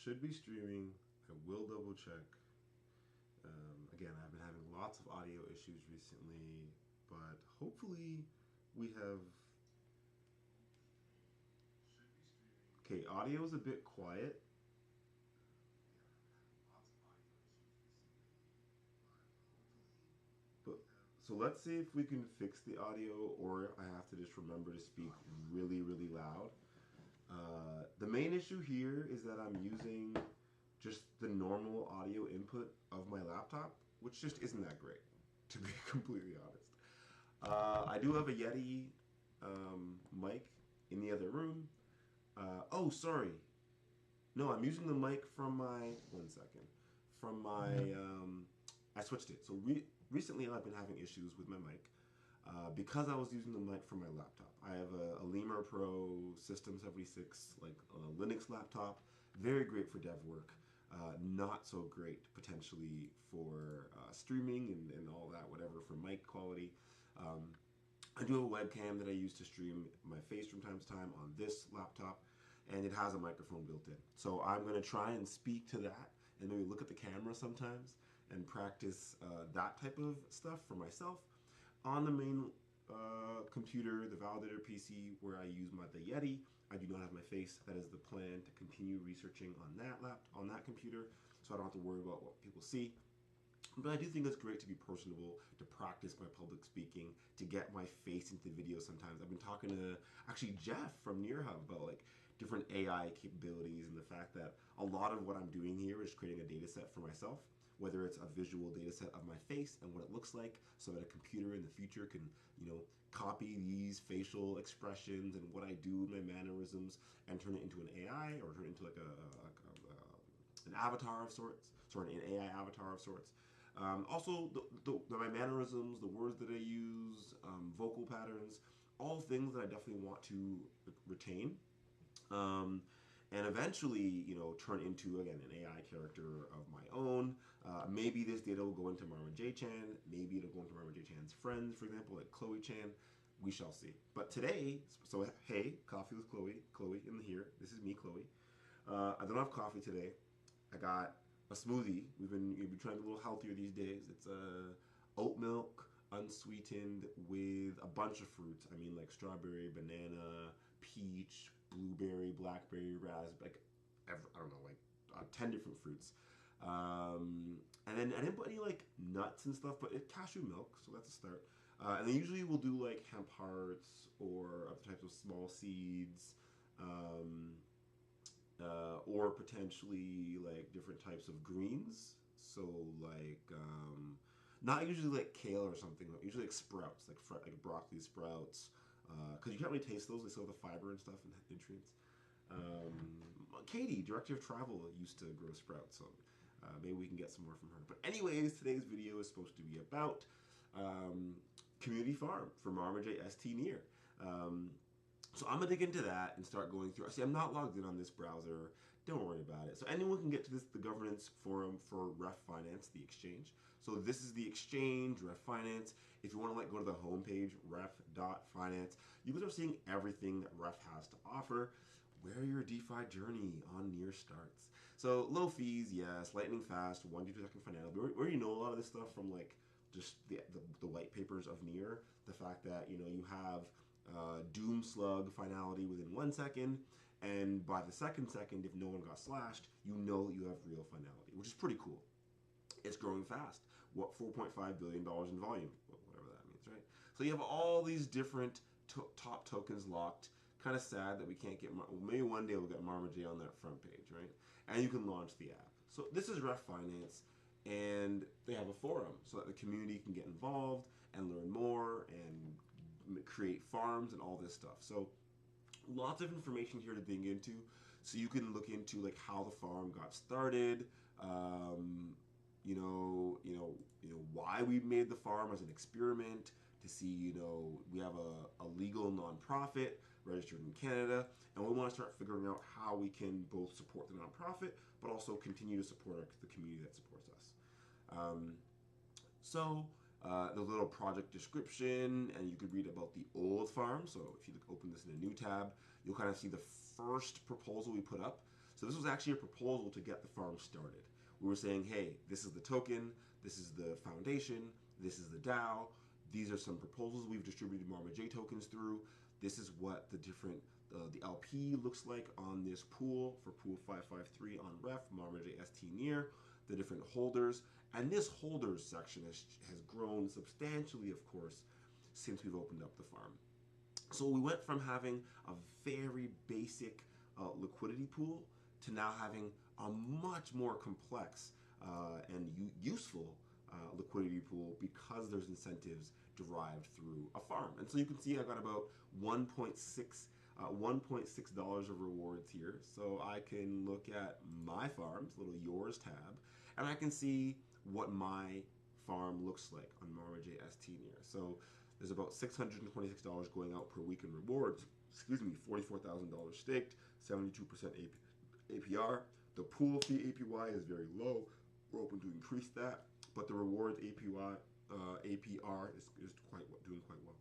should be streaming. I will double check. Again, I've been having lots of audio issues recently, but hopefully we have. Okay, audio is a bit quiet. But so let's see if we can fix the audio, or I have to just remember to speak really, really loud. The main issue here is that I'm using just the normal audio input of my laptop, which just isn't that great, to be completely honest. I do have a Yeti mic in the other room. Oh, sorry. No, I'm using the mic from my. One second. From my. I switched it. So recently I've been having issues with my mic. Because I was using the mic from my laptop. I have a Lemur Pro System 76 like Linux laptop, very great for dev work, not so great potentially for streaming and all that, whatever, for mic quality. I do have a webcam that I use to stream my face from time to time on this laptop, and it has a microphone built in. So I'm going to try and speak to that and maybe look at the camera sometimes and practice that type of stuff for myself. On the main computer, the validator PC where I use the Yeti, I do not have my face. That is the plan, to continue researching on that computer, so I don't have to worry about what people see. But I do think it's great to be personable, to practice my public speaking, to get my face into videos sometimes. I've been talking to actually Jeff from NEAR Hub about like different AI capabilities and the fact that a lot of what I'm doing here is creating a data set for myself, whether it's a visual data set of my face and what it looks like, so that a computer in the future can, copy these facial expressions and what I do, my mannerisms, and turn it into an AI, or turn it into like an avatar of sorts, an AI avatar of sorts. Also, my mannerisms, the words that I use, vocal patterns, all things that I definitely want to retain. And eventually, turn into, again, an AI character of my own. Maybe this data will go into marmaj. Maybe it'll go into marmaj.chan's friends, for example, like Chloe-chan. We shall see. But today, so hey, coffee with Chloe. Chloe in here. This is me, Chloe. I don't have coffee today. I got a smoothie. We've been trying to be a little healthier these days. It's oat milk, unsweetened, with a bunch of fruits. I mean, like strawberry, banana, peach, blueberry, blackberry, raspberry, I don't know, like 10 different fruits. And then I didn't put any like nuts and stuff, but it's cashew milk, so that's a start. And then usually we'll do like hemp hearts or other types of small seeds, or potentially like different types of greens. So like not usually like kale or something, but usually like sprouts, like broccoli sprouts, because you can't really taste those. They still have the fiber and stuff and nutrients. Katie, director of travel, used to grow sprouts, so maybe we can get some more from her. But anyways, today's video is supposed to be about community farm for marmaj stNEAR. So I'm gonna dig into that and start going through. See, I'm not logged in on this browser. Don't worry about it. So anyone can get to the governance forum for Ref Finance, the exchange. So this is the exchange, Ref Finance. If you want to go to the homepage, ref.finance, you can start seeing everything that Ref has to offer. Where your DeFi journey on NEAR starts. So low fees, yes, lightning fast, 1 to 2 second finality. We already know a lot of this stuff from like just the white papers of NEAR. The fact that you have doom slug finality within 1 second, and by the second, if no one got slashed, you have real finality, which is pretty cool. It's growing fast. What, $4.5 billion in volume, whatever that means, right? So you have all these different top tokens locked. Kind of sad that we can't get, maybe one day we'll get marmaj on that front page, right? And you can launch the app. So this is Ref Finance, and they have a forum so that the community can get involved and learn more and create farms and all this stuff. So lots of information here to dig into. So you can look into like how the farm got started, why we made the farm as an experiment, to see, we have a legal nonprofit registered in Canada, and we want to start figuring out how we can both support the nonprofit, but also continue to support the community that supports us. The little project description, and you could read about the old farm. So if you open this in a new tab, you'll kind of see the first proposal we put up. So this was actually a proposal to get the farm started. We were saying, hey, this is the token, this is the foundation, this is the DAO, these are some proposals we've distributed marmaj tokens through, this is what the different, the LP looks like on this pool for pool 553 on ref, marmaj stNEAR, the different holders, and this holders section has grown substantially, of course, since we've opened up the farm. So we went from having a very basic liquidity pool to now having a much more complex and useful liquidity pool because there's incentives derived through a farm. And so you can see I've got about $1.6 of rewards here. So I can look at my farms, little yours tab, and I can see what my farm looks like on marmaj stNEAR. So there's about $626 going out per week in rewards. Excuse me, $44,000 staked, 72% APR. The pool fee APY is very low. We're open to increase that, but the rewards APR is doing quite well.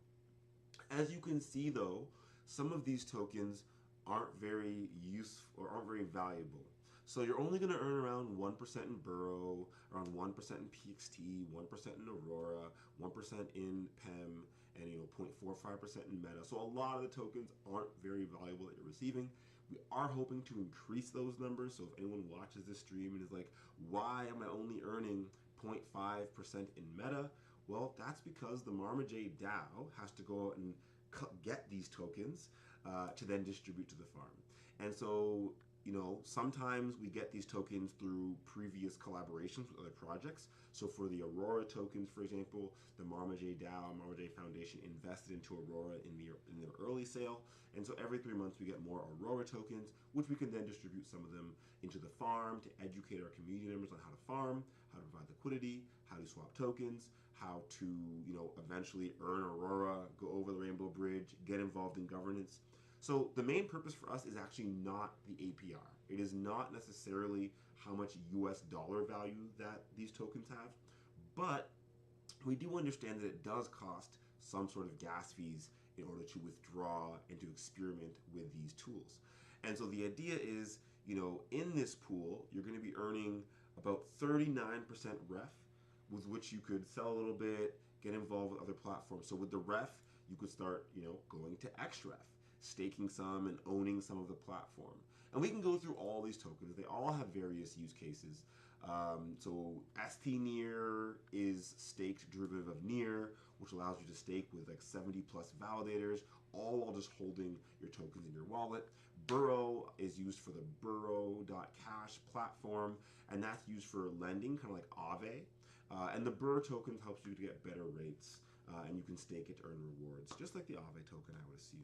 As you can see, though, some of these tokens aren't very useful or aren't very valuable. So you're only going to earn around 1% in Burrow, around 1% in PXT, 1% in Aurora, 1% in PEM, and 0.45% in Meta. So a lot of the tokens aren't very valuable that you're receiving. We are hoping to increase those numbers. So if anyone watches this stream and is like, why am I only earning 0.5% in Meta? Well, that's because the marmaj DAO has to go out and get these tokens to then distribute to the farm. And so sometimes we get these tokens through previous collaborations with other projects. So for the Aurora tokens, for example, the marmaj DAO, marmaj Foundation invested into Aurora in their early sale. And so every 3 months we get more Aurora tokens, which we can then distribute some of them into the farm to educate our community members on how to farm, how to provide liquidity, how to swap tokens, how to eventually earn Aurora, go over the Rainbow Bridge, get involved in governance. So the main purpose for us is actually not the APR. It is not necessarily how much US dollar value that these tokens have, but we do understand that it does cost some sort of gas fees in order to withdraw and to experiment with these tools. And so the idea is, in this pool, you're going to be earning about 39% ref, with which you could sell a little bit, get involved with other platforms. So with the ref, you could start, going to XREF, staking some and owning some of the platform. And we can go through all these tokens. They all have various use cases. So stNEAR is staked derivative of NEAR, which allows you to stake with like 70 plus validators, all while just holding your tokens in your wallet. Burrow is used for the burrow.cash platform, and that's used for lending, kind of like Aave. And the Burr token helps you to get better rates, and you can stake it to earn rewards, just like the Aave token, I would assume.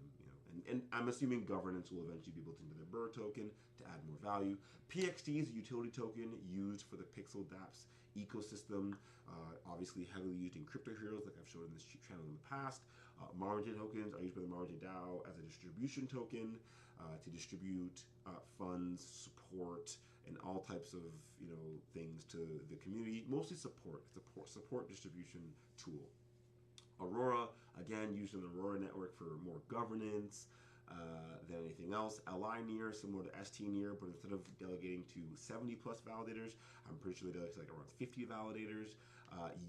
And I'm assuming governance will eventually be built into the Burr token to add more value. PXT is a utility token used for the Pixel dApps ecosystem, obviously heavily used in crypto heroes, like I've showed in this channel in the past. Marmaj tokens are used by the marmaj DAO as a distribution token to distribute funds, support, and all types of things to the community. Mostly support. It's a support distribution tool. Aurora, again, used in the Aurora network for more governance than anything else. LINEAR, similar to stNEAR, but instead of delegating to 70 plus validators, I'm pretty sure they delegate to like around 50 validators.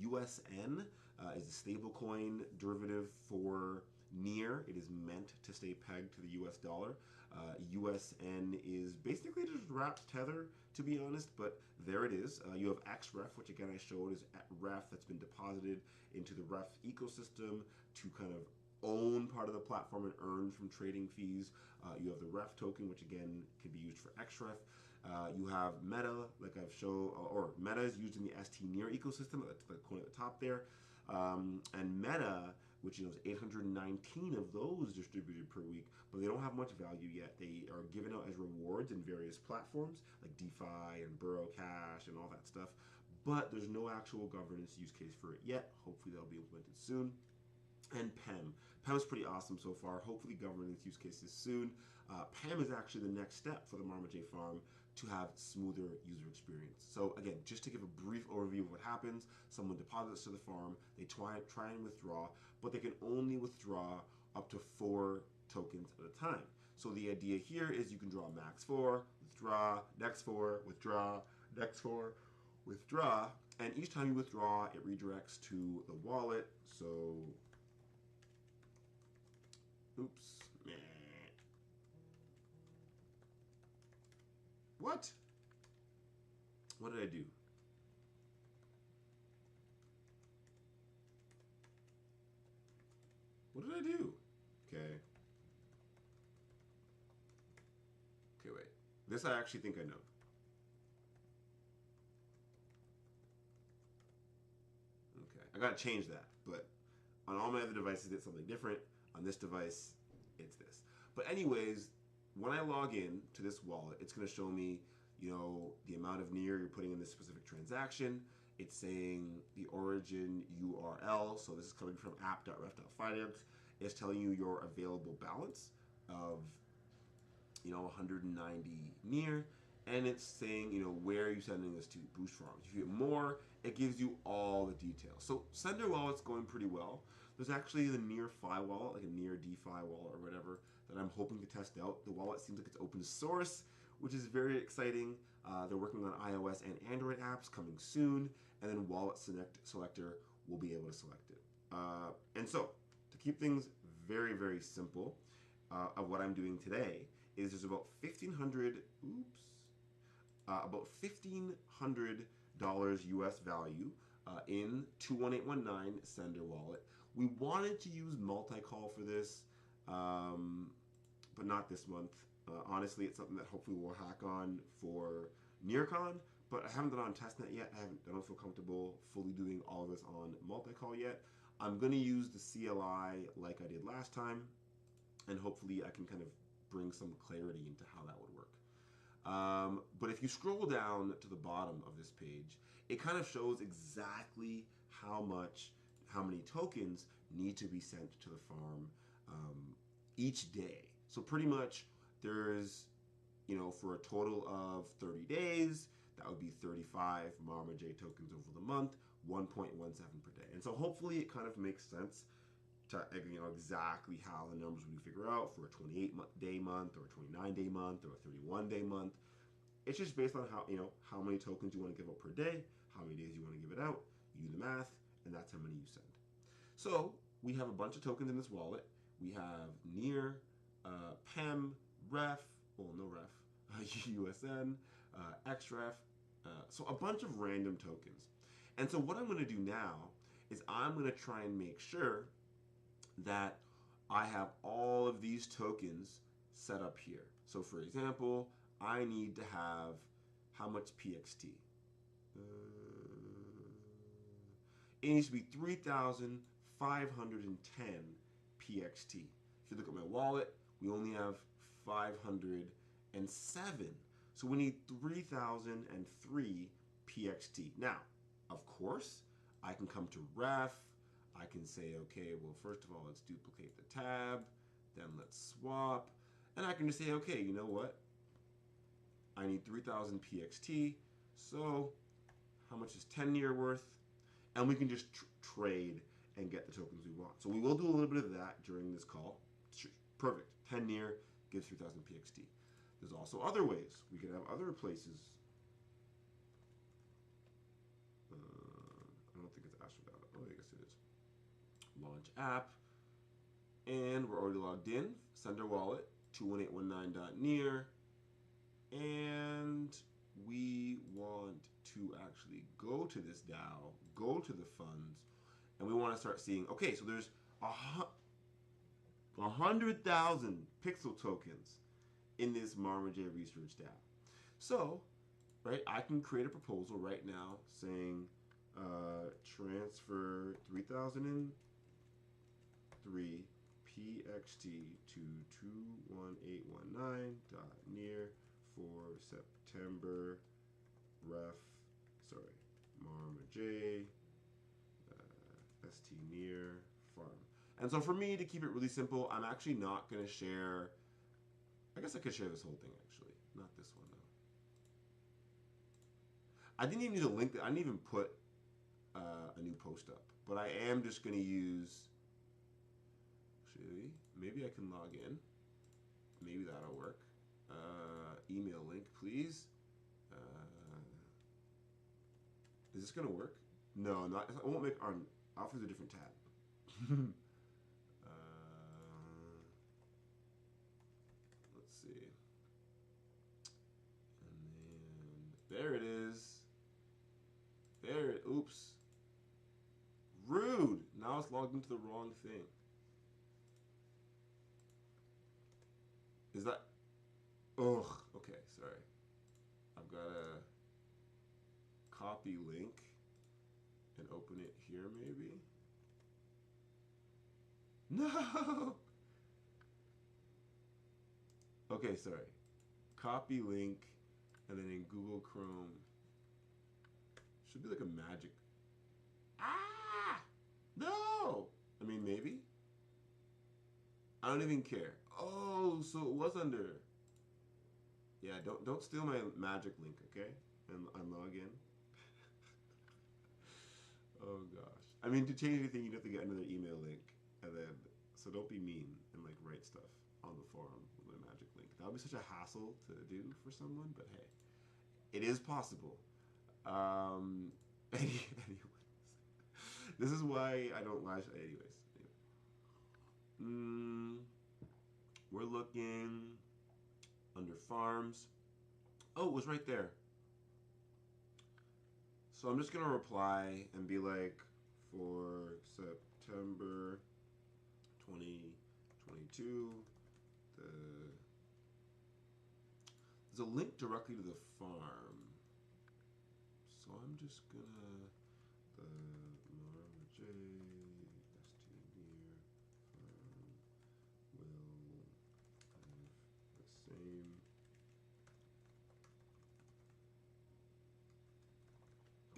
USN is a stablecoin derivative for NEAR. It is meant to stay pegged to the US dollar. USN is basically just wrapped Tether, to be honest, but there it is. You have XREF, which again I showed is ref that's been deposited into the ref ecosystem to kind of own part of the platform and earn from trading fees. You have the ref token, which again can be used for XREF. You have Meta, like I've shown, or Meta is used in the stNEAR ecosystem, the coin at the top there. And Meta, which is 819 of those distributed per week, but they don't have much value yet. They are given out as rewards in various platforms like DeFi and Burrow Cash and all that stuff, but there's no actual governance use case for it yet. Hopefully that'll be implemented soon. And PEM. PEM is pretty awesome so far. Hopefully governance use cases soon. PEM is actually the next step for the marmaj farm to have smoother user experience. So again, just to give a brief overview of what happens, someone deposits to the farm, they try and withdraw, but they can only withdraw up to 4 tokens at a time. So the idea here is you can draw max 4, withdraw, next 4, withdraw, next 4, withdraw, and each time you withdraw, it redirects to the wallet. So, oops, meh. What? What did I do? What did I do? Okay. Okay, wait. This I actually think I know. Okay, I gotta change that. But on all my other devices, it's something different. On this device, it's this. But anyways, when I log in to this wallet, it's gonna show me, you know, the amount of NEAR you're putting in this specific transaction. It's saying the origin URL. So this is coming from app.ref.finance. It's telling you your available balance of, you know, 190 NEAR. And it's saying, you know, where are you sending this to? Boost Farms. If you get more, it gives you all the details. So Sender Wallet's going pretty well. There's actually the NEAR Fi wallet, like a NEAR DeFi wallet or whatever, that I'm hoping to test out. The wallet seems like it's open source, which is very exciting. They're working on iOS and Android apps coming soon, and then Wallet Selector will be able to select it. And so, to keep things very, very simple, of what I'm doing today is there's about about $1,500 US value in 21819 Sender Wallet. We wanted to use multi-call for this, but not this month. Honestly, it's something that hopefully we'll hack on for NearCon, but I haven't done it on testnet yet. I don't feel comfortable fully doing all of this on multi-call yet. I'm going to use the CLI like I did last time, and hopefully I can kind of bring some clarity into how that would work. But if you scroll down to the bottom of this page, it kind of shows exactly how many tokens need to be sent to the farm each day. So pretty much there's, you know, for a total of 30 days, that would be 35 marmaj tokens over the month, 1.17 per day. And so hopefully it kind of makes sense to, you know, exactly how the numbers would be figured out for a 28-day month or a 29-day month or a 31-day month. It's just based on how, you know, how many tokens you want to give out per day, how many days you want to give it out. You do the math, and that's how many you send. So we have a bunch of tokens in this wallet. We have NEAR, PEM, REF, well, no REF, USN, XREF, so a bunch of random tokens. And so what I'm going to do now is I'm going to try and make sure that I have all of these tokens set up here. So for example, I need to have how much PXT? It needs to be 3,510 PXT. If you look at my wallet, we only have 507. So we need 3,003 PXT. Now, of course, I can come to ref. I can say, okay, well, first of all, let's duplicate the tab. Then let's swap. And I can just say, okay, you know what? I need 3,000 PXT. So how much is 10 NEAR worth? And we can just trade and get the tokens we want. So we will do a little bit of that during this call. Perfect. 10 NEAR gives 3,000 PXT. There's also other ways. We can have other places. I don't think it's asked for that. Oh, I guess it is. Launch app. And we're already logged in. Sender wallet, 21819.near. And we want to actually go to this DAO, go to the funds, and we want to start seeing, okay, so there's 100,000 pixel tokens in this marmaj research DAO. So, right, I can create a proposal right now saying transfer 3003 PXT to 21819.near for September marmaj stNEAR farm. And so for me, to keep it really simple, I'm actually not going to share, I guess I could share this whole thing actually, not this one though. I didn't even need a link, I didn't even put a new post up, but I am just going to use, actually, maybe I can log in, maybe that'll work. email link, please. Is this gonna work? No, not. I won't make our. I'll use a different tab. Let's see. And then there it is. There. Oops. Rude. Now it's logged into the wrong thing. Is that? Ugh. Okay. Sorry. I've got a copy link and open it here maybe. No. Okay, sorry. Copy link and then in Google Chrome. Should be like a magic. Ah! No! I mean, maybe. I don't even care. Oh, so it was under. Yeah, don't steal my magic link, okay? And log in. Oh gosh. I mean, to change anything, you'd have to get another email link, and then so don't be mean and like write stuff on the forum with my magic link. That would be such a hassle to do for someone, but hey, it is possible. Anyways, this is why I don't live. Anyways, we're looking under farms. Oh, it was right there. So I'm just gonna reply and be like, for September 2022, there's a link directly to the farm. So I'm just gonna the marmaj stNEAR farm will have the same.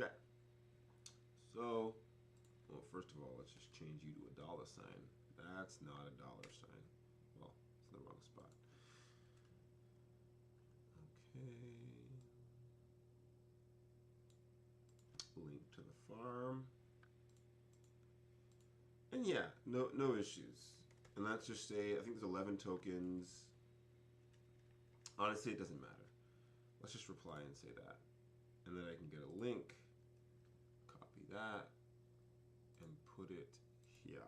Okay. So, well, first of all, let's just change you to a $sign. That's not a $sign. Well, it's in the wrong spot. Okay. Link to the farm. And yeah, no issues. And let's just say, I think there's 11 tokens. Honestly, it doesn't matter. Let's just reply and say that. And then I can get a link, copy that, and put it here.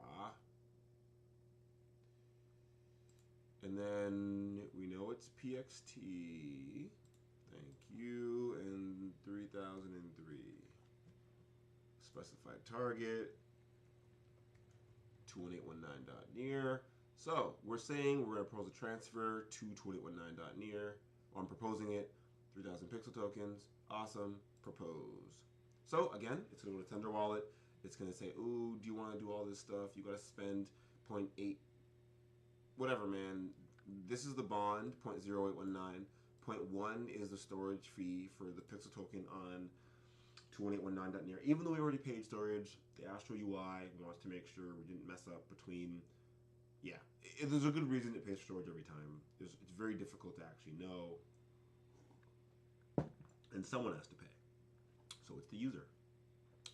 And then we know it's PXT. Thank you. And 3003. Specified target. 21819.near. So we're saying we're going to propose a transfer to 21819.near. I'm proposing it. 3,000 pixel tokens. Awesome. Propose. So again, it's going to go to Tender Wallet. It's going to say, ooh, do you want to do all this stuff? You got to spend 0.8. Whatever, man. This is the bond, 0.0819. 0.1 is the storage fee for the pixel token on 21819.near. Even though we already paid storage, the Astro UI wants to make sure we didn't mess up between. Yeah, there's a good reason it pays for storage every time. It's very difficult to actually know. And someone has to pay. So it's the user.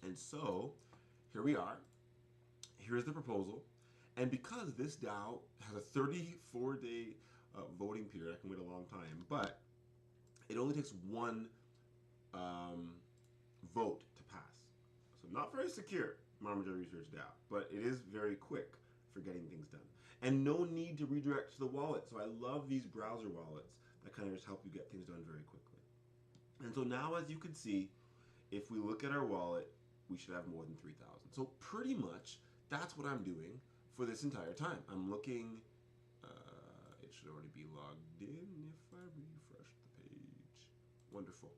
And so here we are. Here's the proposal. And because this DAO has a 34-day voting period, I can wait a long time, but it only takes one vote to pass. So not very secure, Marmaj Research DAO, but it is very quick for getting things done. And no need to redirect to the wallet. So I love these browser wallets that kind of just help you get things done very quickly. And so now, as you can see, if we look at our wallet, we should have more than 3,000. So pretty much that's what I'm doing for this entire time. I'm looking, it should already be logged in if I refresh the page. Wonderful.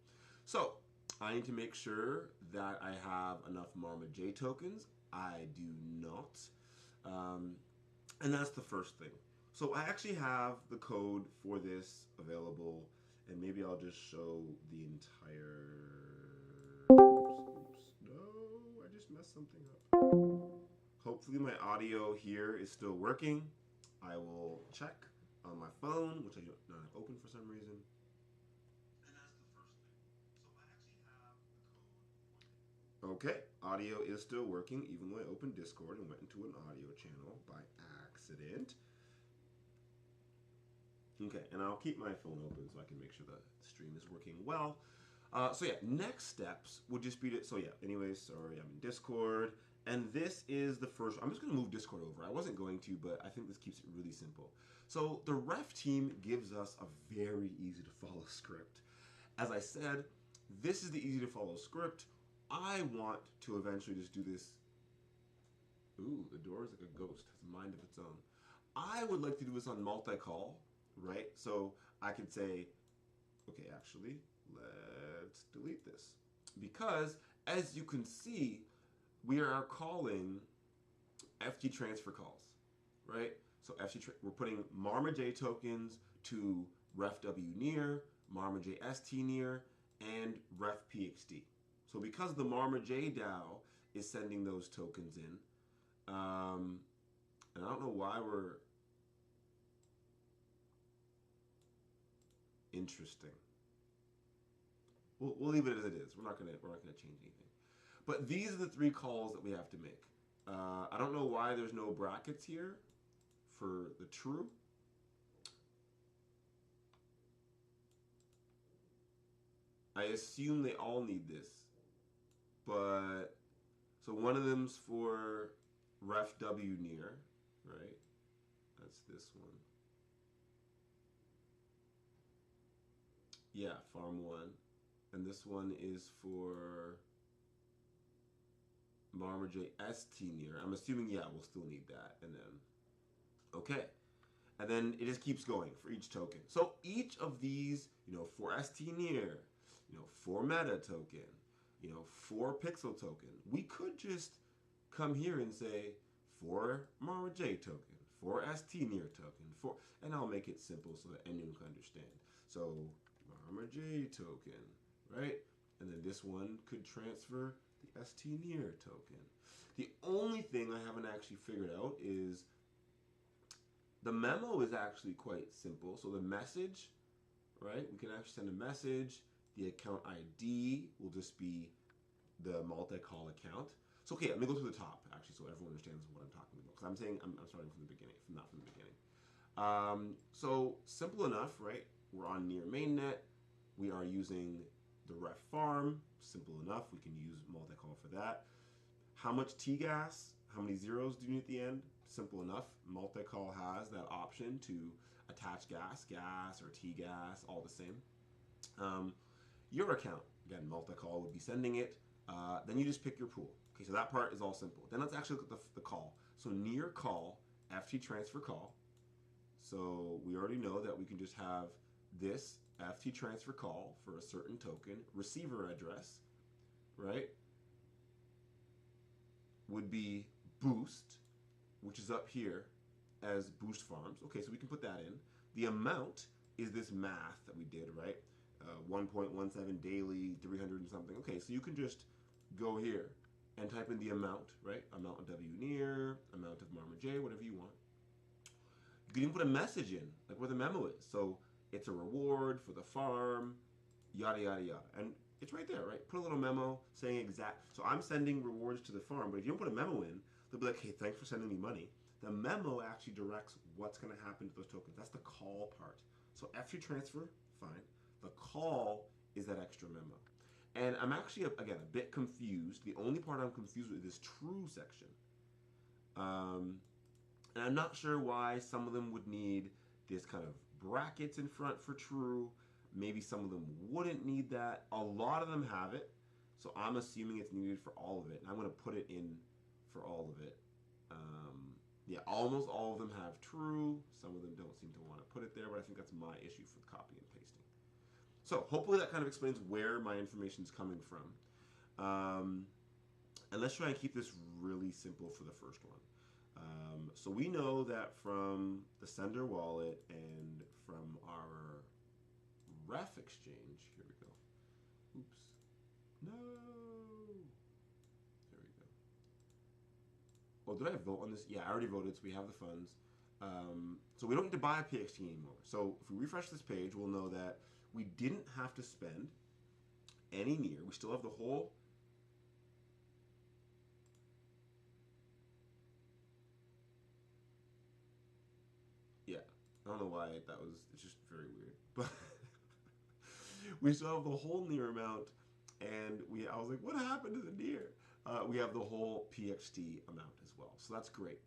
So I need to make sure that I have enough marmaj tokens. I do not. And that's the first thing. So I actually have the code for this available, and maybe I'll just show the entire. Oops. No, I just messed something up. Hopefully my audio here is still working. I will check on my phone, which I do not have open for some reason. And that's the first thing. So I actually have the code. Okay, audio is still working, even though I opened Discord and went into an audio channel by accident. Okay, and I'll keep my phone open so I can make sure the stream is working well. So yeah, next steps would just be to, so yeah, anyways, sorry, I'm in Discord. And this is the first, I'm just going to move Discord over. I wasn't going to, but I think this keeps it really simple. So the ref team gives us a very easy to follow script. As I said, this is the easy to follow script. I want to eventually just do this. Ooh, the door is like a ghost, has a mind of its own. I would like to do this on multi-call, right? So I could say, okay, actually, let's delete this. Because as you can see, we are calling FT transfer calls, right? So we're putting marmaj tokens to ref wNEAR, marmaj stNEAR, and ref pxd. So because the marmaj DAO is sending those tokens in, and I don't know why we're interesting. We'll leave it as it is. We're not gonna change anything. But these are the three calls that we have to make. I don't know why there's no brackets here for the true. I assume they all need this. But, so one of them's for ref wNEAR, right? That's this one. Yeah, farm one. And this one is for marmaj stNEAR. I'm assuming, yeah, we'll still need that. And then, okay. And then it just keeps going for each token. So each of these, for stNEAR, for meta token, for pixel token, we could just come here and say for marmaj token, for stNEAR token, and I'll make it simple so that anyone can understand. So marmaj token, right? And then this one could transfer the stNEAR token. The only thing I haven't actually figured out is the memo is actually quite simple. So the message, right? We can actually send a message. The account ID will just be the multi-call account. So okay, let me go through the top actually, so everyone understands what I'm talking about. Because I'm saying I'm starting from the beginning, not from the beginning. So simple enough, right? We're on near mainnet. We are using the ref farm. Simple enough. We can use multi-call for that. How much T-gas? How many zeros do you need at the end? Simple enough. Multi-call has that option to attach gas or T-gas, all the same. Your account, again, multi-call would be sending it. Then you just pick your pool. Okay, so that part is all simple. Then let's actually look at the call. So near call, FT transfer call. So we already know that we can just have this FT transfer call for a certain token. Receiver address, right, would be boost, which is up here as boost farms. Okay, so we can put that in. The amount is this math that we did, right? 1.17 daily, 300 and something. Okay, so you can just go here and type in the amount, right? Amount of wNEAR, amount of marmaj, whatever you want. You can even put a message in, like where the memo is. So it's a reward for the farm, yada, yada, yada. And it's right there, right? Put a little memo saying exact. So I'm sending rewards to the farm, but if you don't put a memo in, they'll be like, hey, thanks for sending me money. The memo actually directs what's going to happen to those tokens. That's the call part. So FT transfer, fine. The call is that extra memo. And I'm actually, again, a bit confused. The only part I'm confused with is this true section. And I'm not sure why some of them would need this kind of brackets in front for true. Maybe some of them wouldn't need that. A lot of them have it. So I'm assuming it's needed for all of it. And I'm going to put it in for all of it. Yeah, almost all of them have true. Some of them don't seem to want to put it there, but I think that's my issue for the copy and pasting. So hopefully that kind of explains where my information is coming from. And let's try and keep this really simple for the first one. So we know that from the sender wallet and from our ref exchange, here we go. Oops. No. There we go. Oh, did I vote on this? Yeah, I already voted, so we have the funds. So we don't need to buy a PXT anymore. So if we refresh this page, we'll know that we didn't have to spend any NEAR. We still have the whole. Yeah. I don't know why that was. It's just very weird. But we still have the whole NEAR amount, and I was like, what happened to the NEAR? We have the whole PXT amount as well, so that's great.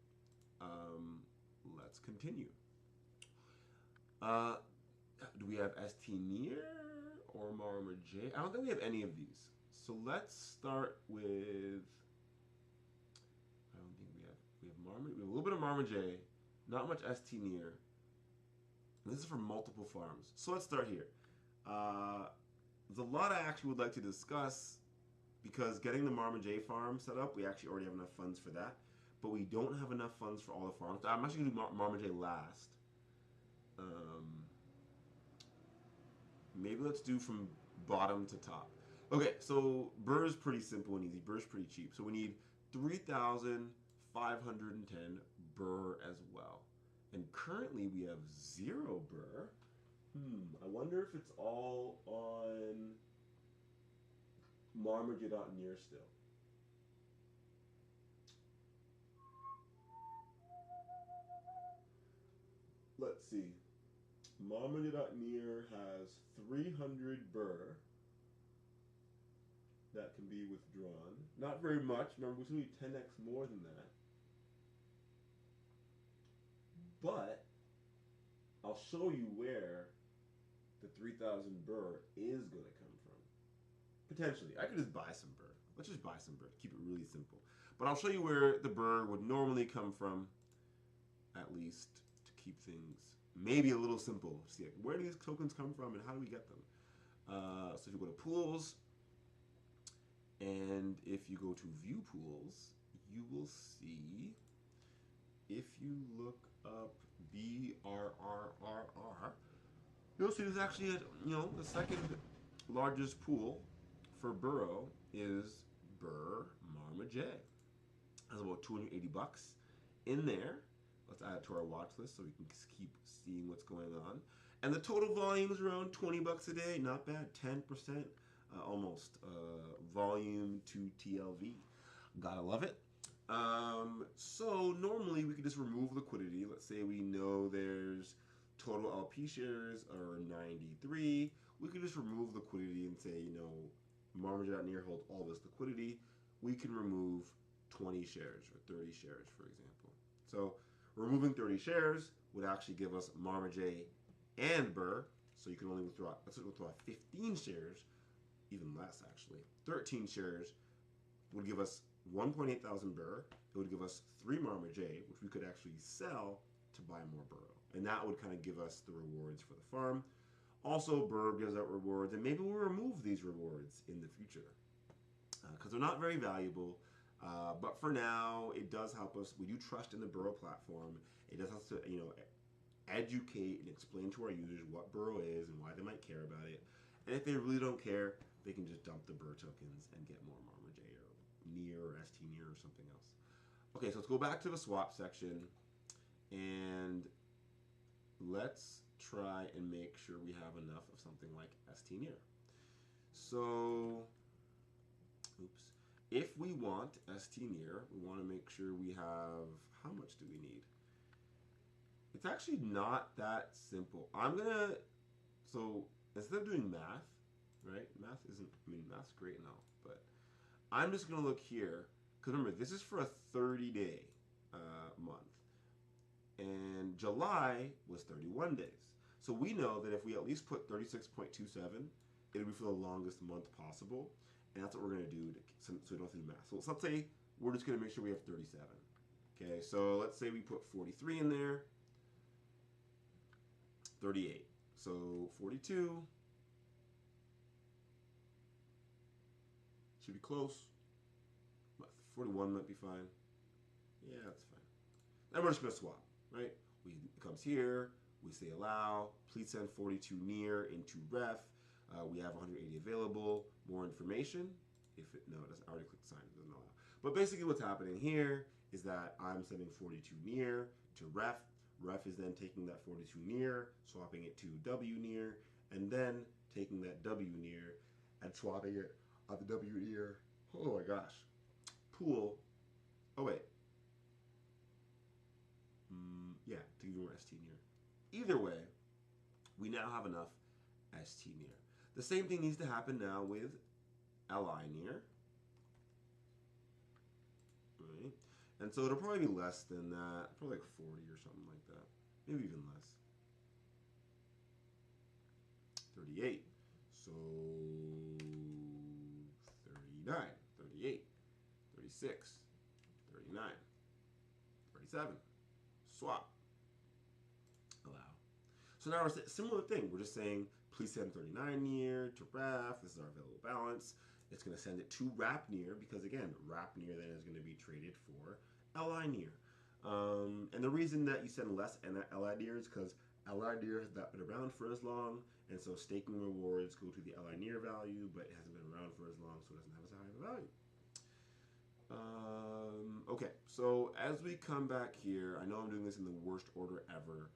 Let's continue. Do we have stNEAR or marmaj? I don't think we have any of these. So let's start with. I don't think we have marmaj. We have a little bit of marmaj, not much stNEAR. This is for multiple farms. So let's start here. There's a lot I actually would like to discuss because getting the marmaj farm set up, we actually already have enough funds for that. But we don't have enough funds for all the farms. I'm actually going to do marmaj last. Maybe let's do from bottom to top. Okay, so burr is pretty simple and easy. Burr is pretty cheap. So we need 3,510 burr as well. And currently we have 0 burr. I wonder if it's all on marmaj.near still. Let's see. Marmaj.near has 300 burr that can be withdrawn. Not very much. Remember, we still need 10x more than that. But I'll show you where the 3,000 burr is going to come from. Potentially. I could just buy some burr. Let's just buy some burr. Keep it really simple. But I'll show you where the burr would normally come from, at least, to keep things maybe a little simple. See, like, where do these tokens come from and how do we get them? So if you go to pools, and if you go to view pools, you will see, if you look up BRRRR, you'll see there's actually, the second largest pool for burrow is burr marmaj. That's about 280 bucks in there. Let's add it to our watch list so we can keep seeing what's going on. And the total volume is around 20 bucks a day. Not bad. 10% almost volume to TLV. Gotta love it. So normally we could just remove liquidity. Let's say we know there's total LP shares are 93. We could just remove liquidity and say, marmaj.near holds all this liquidity. We can remove 20 shares or 30 shares, for example. So removing 30 shares would actually give us marmaj and burr. So you can only withdraw, let's withdraw 15 shares, even less actually. 13 shares would give us 1.8 thousand burr. It would give us 3 marmaj, which we could actually sell to buy more burrow. And that would kind of give us the rewards for the farm. Also, burr gives out rewards, and maybe we'll remove these rewards in the future because they're not very valuable. But for now, it does help us. We do trust in the burrow platform. It does help us to, educate and explain to our users what burrow is and why they might care about it. And if they really don't care, they can just dump the burr tokens and get more marmaj or NEAR or stNEAR or something else. Okay, so let's go back to the swap section and let's try and make sure we have enough of something like stNEAR. So, if we want stNEAR, we want to make sure we have, how much do we need? It's actually not that simple. So instead of doing math, right? Math's great and all, but I'm just going to look here, because remember, this is for a 30-day month. And July was 31 days. So we know that if we at least put 36.27, it'll be for the longest month possible. And that's what we're going to do so we don't have to do math. So let's say we're just going to make sure we have 37. Okay, so let's say we put 43 in there. 38. So 42. Should be close. 41 might be fine. Yeah, that's fine. Then we're just going to swap, right? It comes here. We say allow. Please send 42 NEAR into ref. We have 180 available. More information. No, it doesn't. I already clicked sign. It doesn't allow. But basically what's happening here is that I'm sending 42 NEAR to ref. Ref is then taking that 42 NEAR, swapping it to W NEAR, and then taking that W NEAR and swapping it on the W NEAR. Oh my gosh. Pool. Oh wait. Yeah, to give you more stNEAR. either way, we now have enough stNEAR. The same thing needs to happen now with liNEAR. Right? And so it'll probably be less than that, probably like 40 or something like that. Maybe even less. 38. So 39, 38, 36, 39, 37. Swap. Allow. So now we're similar thing. We're just saying, please send 39NEAR to ref. This is our available balance. It's going to send it to wrapNEAR because, again, wrapNEAR then is going to be traded for liNEAR. And the reason that you send less liNEAR is because liNEAR has not been around for as long, and so staking rewards go to the liNEAR value, but it hasn't been around for as long, so it doesn't have as high of a value. Okay, so as we come back here, I know I'm doing this in the worst order ever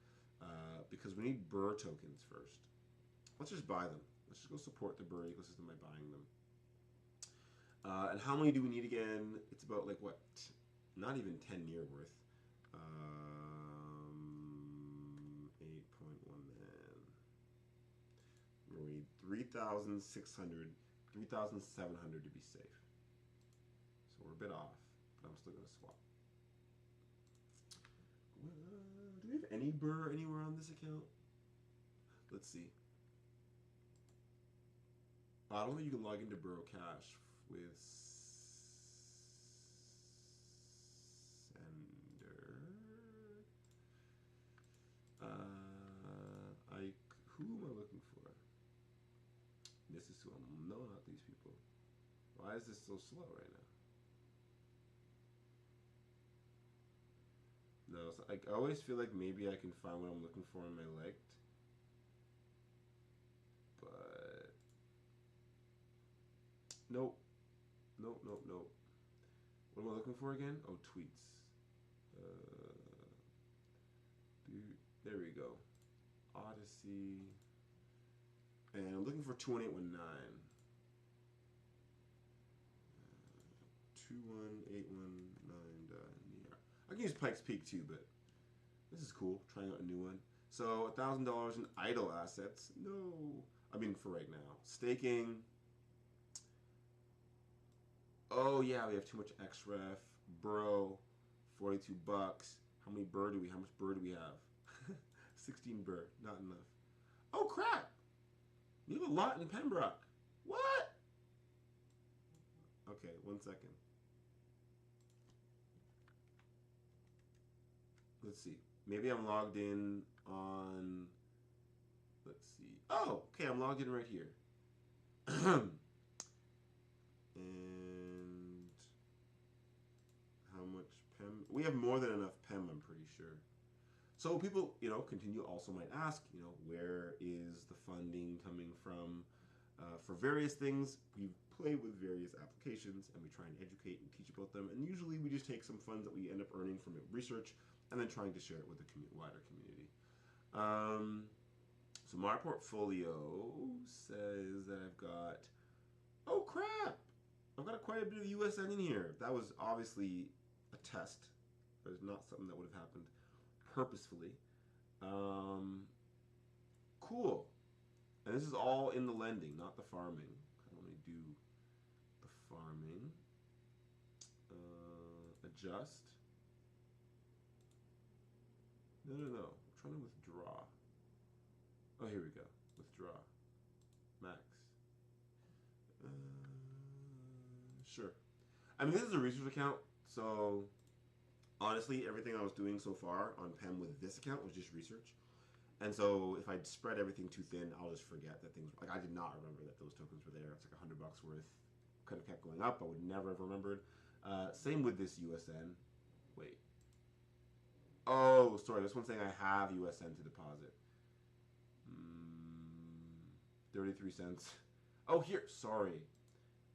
because we need Burr tokens first. Let's just buy them. Let's just go support the Burr ecosystem by buying them. And how many do we need again? It's about like what? Not even 10 NEAR worth. 8.1 man. We need 3,600, 3,700 to be safe. So we're a bit off, but I'm still going to swap. Do we have any Burr anywhere on this account? Let's see. I don't think you can log into Burrow Cash with sender. Who am I looking for? This is who I'm. No, not these people. Why is this so slow right now? No, so I always feel like maybe I can find what I'm looking for in my liked. But nope. Nope, nope, nope. What am I looking for again? Oh, tweets. There we go. Odyssey. And I'm looking for 21819. 21819.NEAR. I can use Pike's Peak too, but this is cool. Trying out a new one. So $1,000 in idle assets. No. I mean, for right now. Staking. Oh yeah, we have too much XREF. Bro, 42 bucks. How many Burr do we? How much Burr do we have? 16 Burr, not enough. Oh crap! You have a lot in Pembroke. What? Okay, 1 second. Let's see. Maybe I'm logged in on. Let's see. Oh, okay, I'm logged in right here. And how much PEM? We have more than enough PEM, I'm pretty sure. So people, continue also might ask, where is the funding coming from for various things? We play with various applications and we try and educate and teach about them. And usually we just take some funds that we end up earning from research and then trying to share it with the wider community. So my portfolio says that I've got, oh crap! I've got quite a bit of USN in here. That was obviously a test. That is not something that would have happened purposefully. Cool. And this is all in the lending, not the farming. Let me do the farming. Adjust. No. I'm trying to withdraw. Oh, here we go. Withdraw. Max. Sure. I mean, this is a research account, so honestly, everything I was doing so far on PEM with this account was just research. And so if I spread everything too thin, I'll just forget that things, like I did not remember that those tokens were there. It's like $100 worth. Could have kept going up. I would never have remembered. Same with this USN. Wait. Oh, sorry. This one's saying I have USN to deposit. 33 cents. Oh, here. Sorry.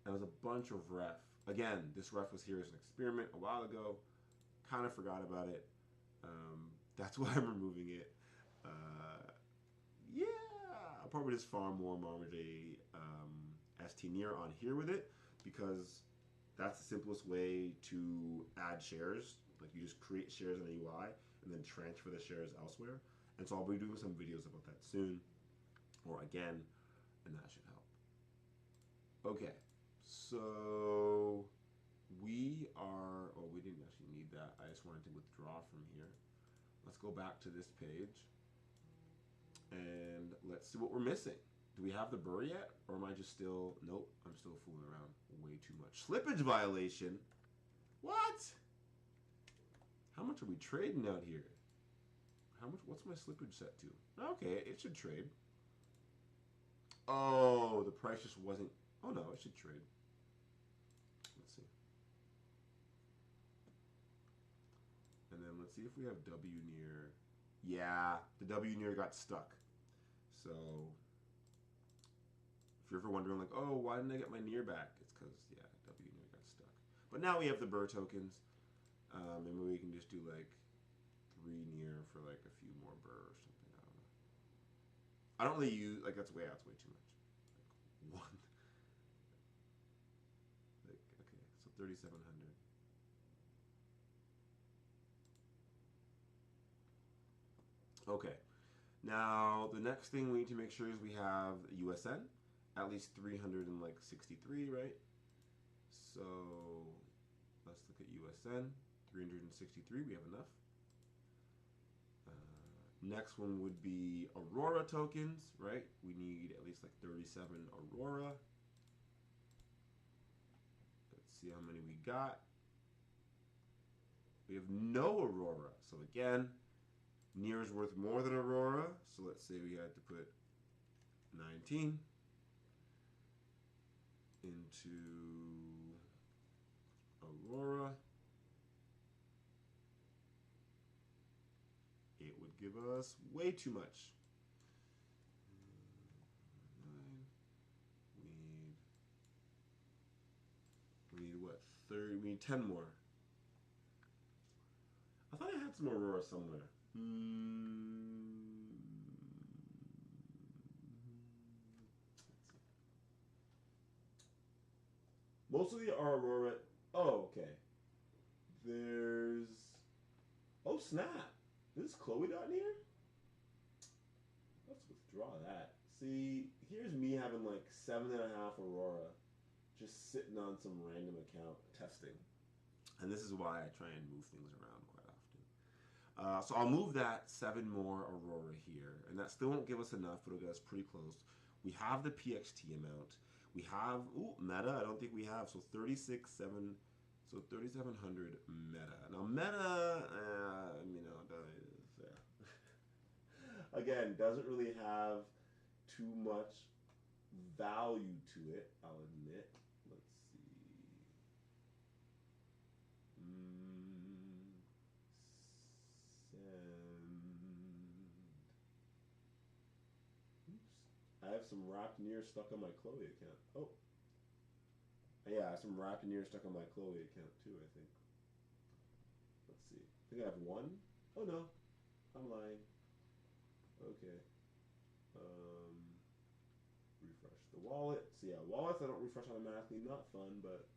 That was a bunch of ref. Again, this ref was here as an experiment a while ago. Kind of forgot about it. That's why I'm removing it. Yeah, I'll probably just farm more marmaj stNEAR on here with it because that's the simplest way to add shares. Like you just create shares in a UI and then transfer the shares elsewhere. And so I'll be doing some videos about that soon, or again, and that should help. Okay, so we are, oh, we didn't actually need that. I just wanted to withdraw from here. Let's go back to this page, and let's see what we're missing. Do we have the burr yet, or am I just still, nope, I'm still fooling around way too much. Slippage violation? What? How much are we trading out here? How much? What's my slippage set to? Okay, it should trade. Oh, the price just wasn't. Oh no, it should trade. Let's see. And then let's see if we have W-near. Yeah, the W-near got stuck. So if you're ever wondering, like, oh, why didn't I get my near back? It's because, yeah, W-near got stuck. But now we have the burr tokens. Maybe we can just do like 3 near for like a few more burr or something. I don't know. I don't really use, like, that's way too much. Like 1. Like, okay, so 3,700. Okay. Now the next thing we need to make sure is we have USN, at least 363, right? So let's look at USN. 363, we have enough. Next one would be Aurora tokens, right? We need at least like 37 Aurora. Let's see how many we got. We have no Aurora. So again, near is worth more than Aurora. So let's say we had to put 19 into Aurora. It would give us way too much. We need what? 30. We need 10 more. I thought I had some Aurora somewhere. Most of the Aurora. Oh, okay. There's. Oh, snap. This is Chloe.near? Let's withdraw that. See, here's me having like 7.5 Aurora just sitting on some random account testing. And this is why I try and move things around quite often. So I'll move that 7 more Aurora here. And that still won't give us enough, but it'll get us pretty close. We have the PXT amount. We have, ooh, meta, I don't think we have. So 36,700. So 3,700 meta. Now meta, again, doesn't really have too much value to it, I'll admit. Let's see. Send. Oops. I have some wrapped near stuck on my Chloe account. Oh. Yeah, I have some wrapped near stuck on my Chloe account too, I think. Let's see. I think I have 1. Oh no. I'm lying. Okay. Refresh the wallet. So yeah, wallets I don't refresh automatically. Not fun, but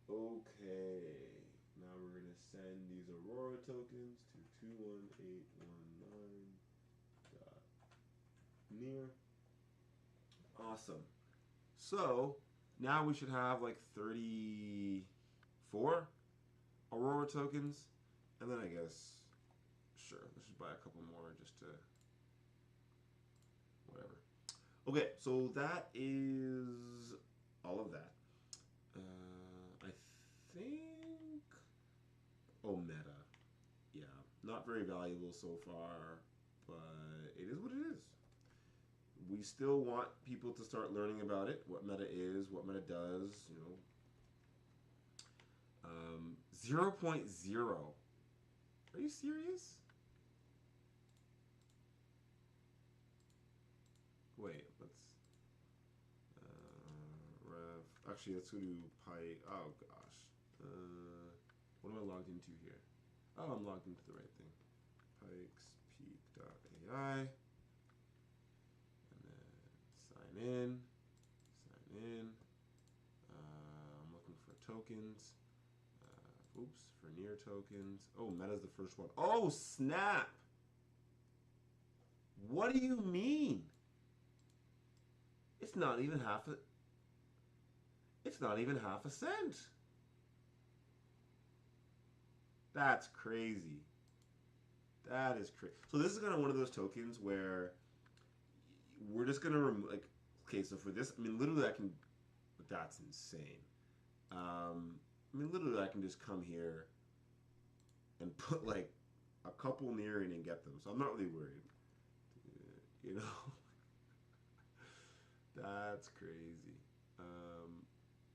okay. Now we're gonna send these Aurora tokens to 21819.near. Awesome. So now we should have like 34 Aurora tokens, and then I guess. Sure, let's just buy a couple more just to whatever. Okay, so that is all of that. I think. Oh, meta. Yeah, not very valuable so far, but it is what it is. We still want people to start learning about it, what meta is, what meta does, you know. 0.0. Are you serious? Wait, let's ref. Actually, let's go to Pi. Oh gosh, what am I logged into here? Oh, I'm logged into the right thing. Pikespeak.ai, and then sign in. I'm looking for tokens. oops, for NEAR tokens. Oh, Meta's the first one. Oh, snap! What do you mean? It's not even half a. It's not even half a cent. That's crazy. That is crazy. So this is kind of one of those tokens where we're just gonna remove. Like, okay, so for this, I mean, literally, I can. That's insane. I mean, literally, I can just come here and put like a couple near in and get them. So I'm not really worried. You know, that's crazy.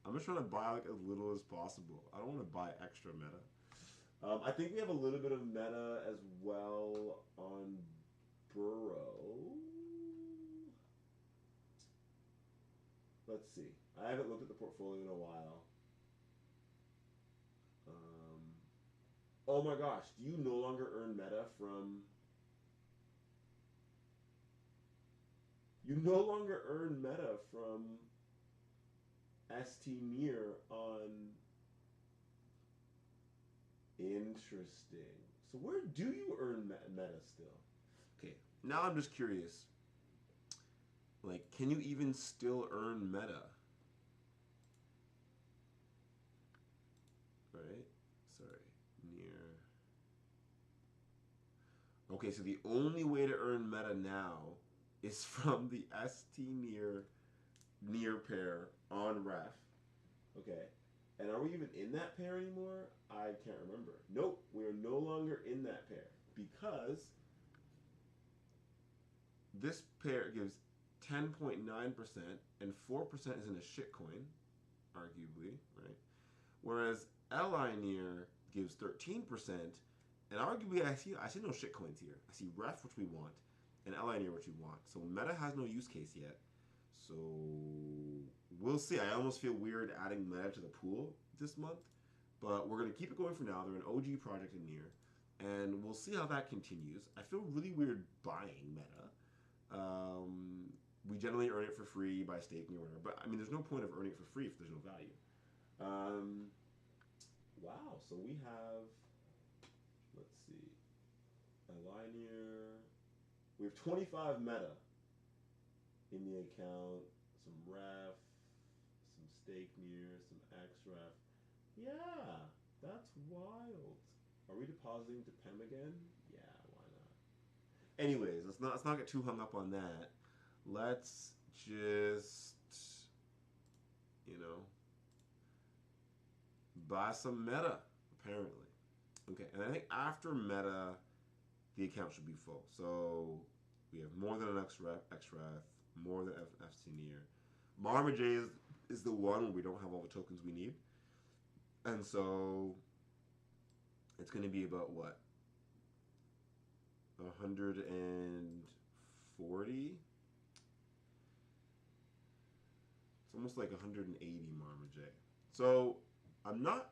I'm just trying to buy like as little as possible. I don't want to buy extra meta. I think we have a little bit of meta as well on Burrow. Let's see. I haven't looked at the portfolio in a while. Oh my gosh, do you no longer earn meta from... You no longer earn meta from stNEAR on... Interesting. So where do you earn meta still? Okay, now I'm just curious. Like, can you even still earn meta? Right? Sorry. NEAR. Okay, so the only way to earn meta now is from the stNEAR NEAR pair on ref. Okay. And are we even in that pair anymore? I can't remember. Nope, we are no longer in that pair because this pair gives 10.9% and 4% is in a shitcoin, arguably, right? Whereas LINEAR gives 13%, and arguably I see no shitcoins here. I see ref, which we want, and LINEAR, which we want. So meta has no use case yet. So we'll see. I almost feel weird adding meta to the pool this month, but we're going to keep it going for now. They're an OG project in NEAR, and we'll see how that continues. I feel really weird buying meta. We generally earn it for free by staking or whatever, but I mean, there's no point of earning it for free if there's no value. Wow, so we have, let's see, LINEAR. We have 25 meta in the account, some ref, some stake NEAR, some XREF. Yeah, that's wild. Are we depositing to PEM again? Yeah, why not? Anyways, let's not get too hung up on that. Let's just, you know, buy some meta, apparently. Okay, and I think after meta, the account should be full. So we have more than an XREF, more than stNEAR. marmaj is the one where we don't have all the tokens we need. And so it's going to be about what? 140? It's almost like 180 marmaj. So I'm not...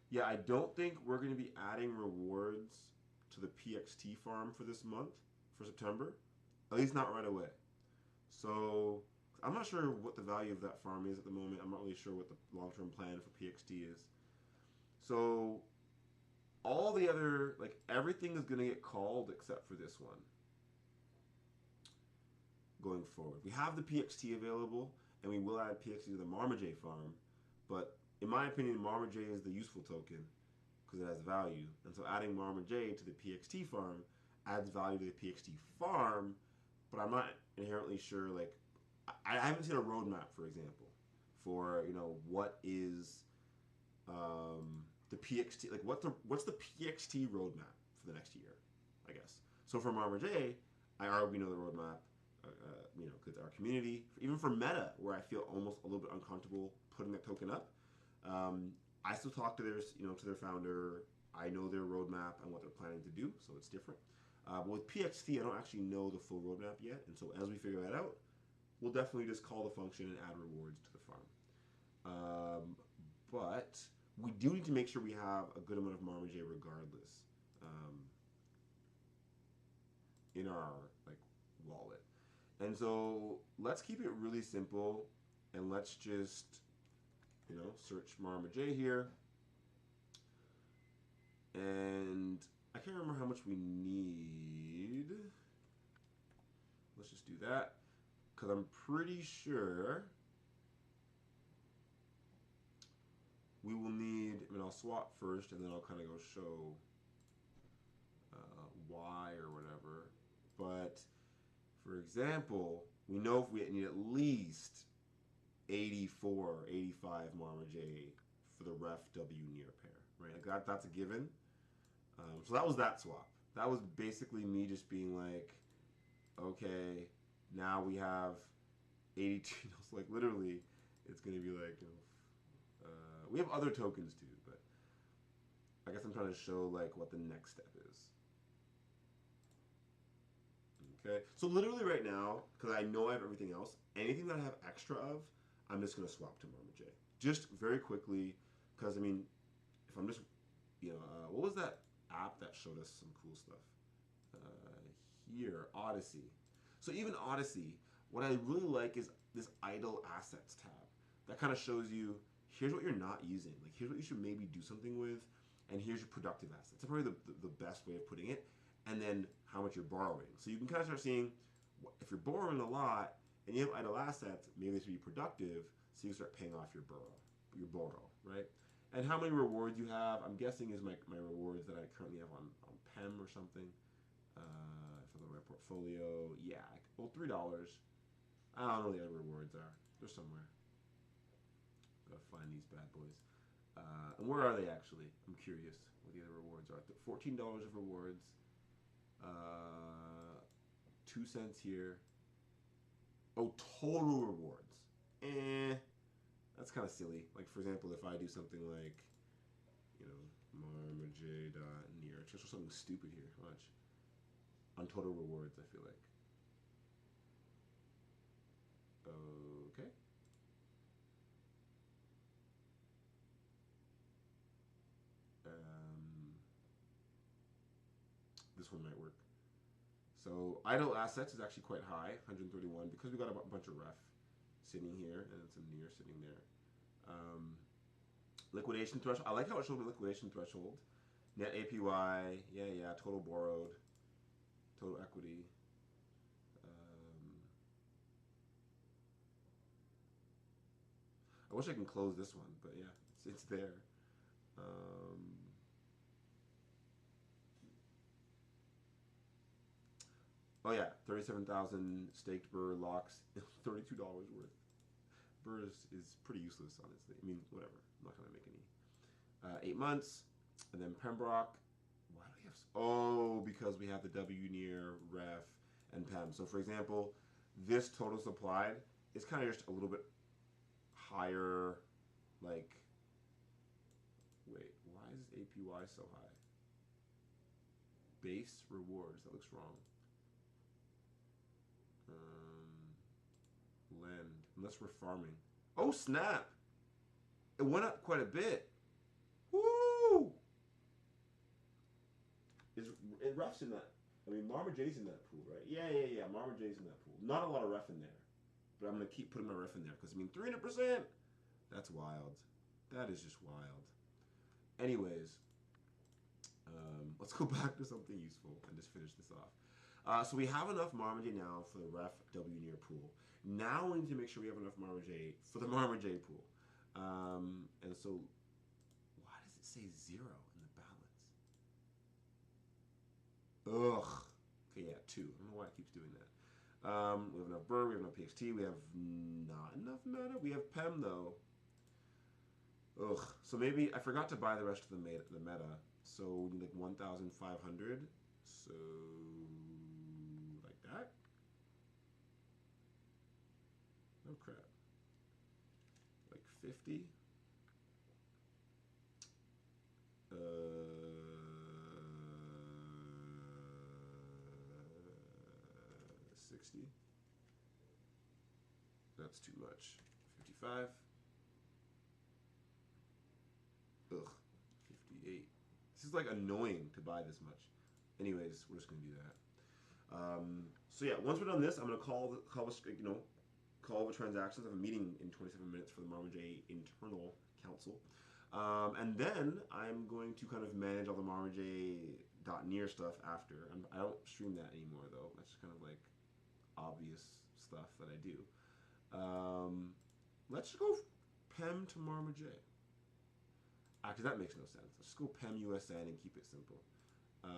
yeah, I don't think we're going to be adding rewards to the PXT farm for this month, for September. At least not right away. So I'm not sure what the value of that farm is at the moment. I'm not really sure what the long-term plan for PXT is. So all the other, like, everything is going to get called except for this one going forward. We have the PXT available, and we will add PXT to the marmaj farm, but in my opinion, marmaj is the useful token because it has value. And so adding marmaj to the PXT farm adds value to the PXT farm, but I'm not inherently sure, like, I haven't seen a roadmap, for example, for, you know, what is the PXT, like, what's the PXT roadmap for the next year, I guess. So for marmaj, I already know the roadmap, you know, because our community, even for meta, where I feel almost a little bit uncomfortable putting that token up, I still talk to their, you know, to their founder. I know their roadmap and what they're planning to do, so it's different. But with PXT, I don't actually know the full roadmap yet, and so as we figure that out, we'll definitely just call the function and add rewards to the farm. But we do need to make sure we have a good amount of marmaj regardless in our, like, wallet. And so let's keep it really simple, and let's just you know, search marmaj here, and I can't remember how much we need. Let's just do that, because I'm pretty sure we will need, I mean, I'll swap first, and then I'll kind of go show Y or whatever. But, for example, we know if we need at least 84, 85 marmaj for the ref W near pair, right? Like that's a given. So that was that swap. That was basically me just being like, okay, now we have 82. Like literally, it's gonna be like, you know, we have other tokens too, but I guess I'm trying to show like what the next step is. Okay, so literally right now, because I know I have everything else, anything that I have extra of, I'm just gonna swap to marmaj. Just very quickly, because I mean, if I'm just, you know, what was that app that showed us some cool stuff? Here, Odyssey. So even Odyssey, what I really like is this idle assets tab. That kind of shows you, here's what you're not using. Like here's what you should maybe do something with, and here's your productive assets. That's probably the best way of putting it. And then how much you're borrowing. So you can kind of start seeing, if you're borrowing a lot and you have idle assets, maybe this would be productive, so you start paying off your borrow, right? And how many rewards you have, I'm guessing is my rewards that I currently have on PEM or something. If I go to my portfolio, yeah, well, $3. I don't know what the other rewards are. They're somewhere. Gotta find these bad boys. And where are they actually? I'm curious what the other rewards are. $14 of rewards. 2 cents here. Oh, total rewards. That's kind of silly. Like for example, if I do something like, you know, marmaj.near, just something stupid here. Watch. On total rewards, I feel like. Okay. This one might work. So idle assets is actually quite high, 131, because we got a bunch of ref sitting here and some near sitting there. Liquidation threshold. I like how it showed the liquidation threshold. Net APY, yeah, total borrowed, total equity. I wish I can close this one, but yeah, it's there. Oh yeah, 37,000 staked Burr locks, $32 worth. Burr is pretty useless, honestly. I mean, whatever. I'm not gonna make any. 8 months, and then Pembroke. Why do we have? Oh, because we have the W near ref and PEM. So for example, this total supplied is kind of just a little bit higher. Like, wait, why is this APY so high? Base rewards. That looks wrong. Lend, unless we're farming. Oh snap! It went up quite a bit. Woo! It refs in that. I mean, marmaj's in that pool, right? Yeah. Marmaj's in that pool. Not a lot of ref in there, but I'm gonna keep putting my ref in there because I mean, 300%. That's wild. That is just wild. Anyways, let's go back to something useful and just finish this off. So we have enough marmaj now for the ref W near pool. Now we need to make sure we have enough marmaj for the marmaj pool. And so, why does it say 0 in the balance? Ugh. Okay, yeah, 2. I don't know why it keeps doing that. We have enough Burr, we have enough PXT, we have not enough meta. We have PEM though. Ugh. So maybe I forgot to buy the rest of the meta. So we need like 1,500. So like that. Oh crap. Like 50. 60. That's too much. 55. Ugh. 58. This is like annoying to buy this much. Anyways, we're just gonna do that. So yeah, once we're done this, I'm gonna call this, you know, call the transactions. I have a meeting in 27 minutes for the marmaj internal council. And then I'm going to kind of manage all the marmaj.near stuff after. I don't stream that anymore, though. That's just kind of like obvious stuff that I do. Let's just go PEM to marmaj. Actually, that makes no sense. Let's just go PEM USN and keep it simple. So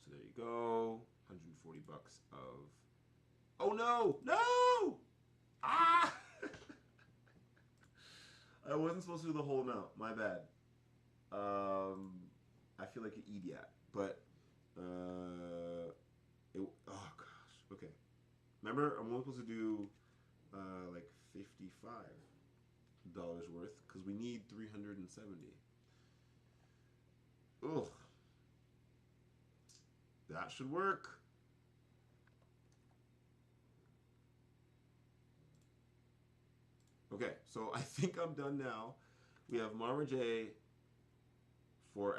there you go. 140 bucks of... Oh no! No! Ah! I wasn't supposed to do the whole amount. My bad. I feel like an idiot. But, oh gosh. Okay. Remember, I'm only supposed to do, like $55 worth, because we need 370. Ugh. That should work. Okay, so I think I'm done now. We have marmaj for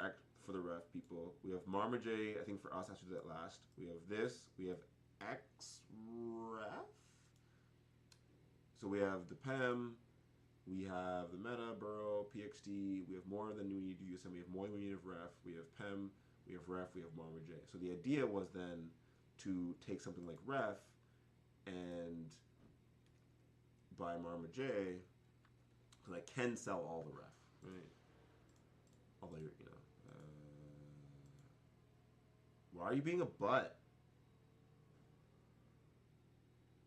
the ref people. We have marmaj, I think for us, I should do that last. We have this. We have xref. So we have the PEM. We have the meta, burrow, pxt. We have more than we need to use, and we have more than we need of ref. We have PEM. We have ref. We have marmaj. So the idea was then to take something like ref and buy marmaj, because I can sell all the ref, right? Although you're, why are you being a butt?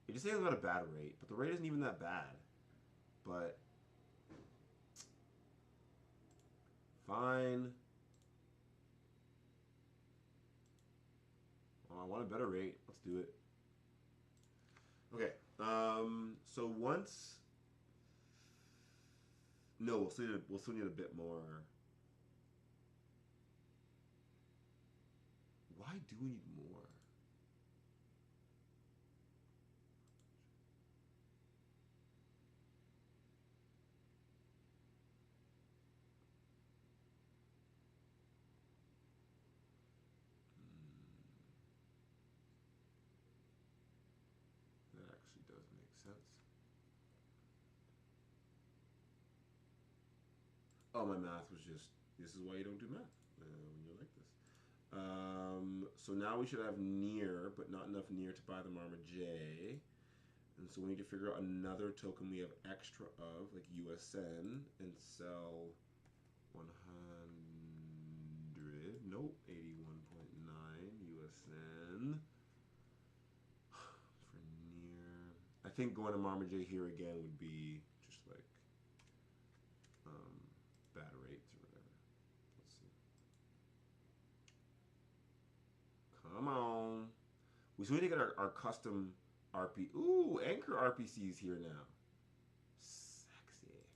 You're just saying I got a bad rate, but the rate isn't even that bad. But fine. Well, I want a better rate. Let's do it. Okay. So once, no, we'll still need a bit more. Why do we need more? That actually does make sense. Oh, my math was just, this is why you don't do math when you're like this. So now we should have near, but not enough near to buy the marmaj. And so we need to figure out another token we have extra of, like USN, and sell 100, nope, 81.9 USN for near. I think going to marmaj here again would be just like bad rates or whatever. Let's see. Come on. We still need to get our custom RP. Ooh, Anchor RPC is here now. Sexy.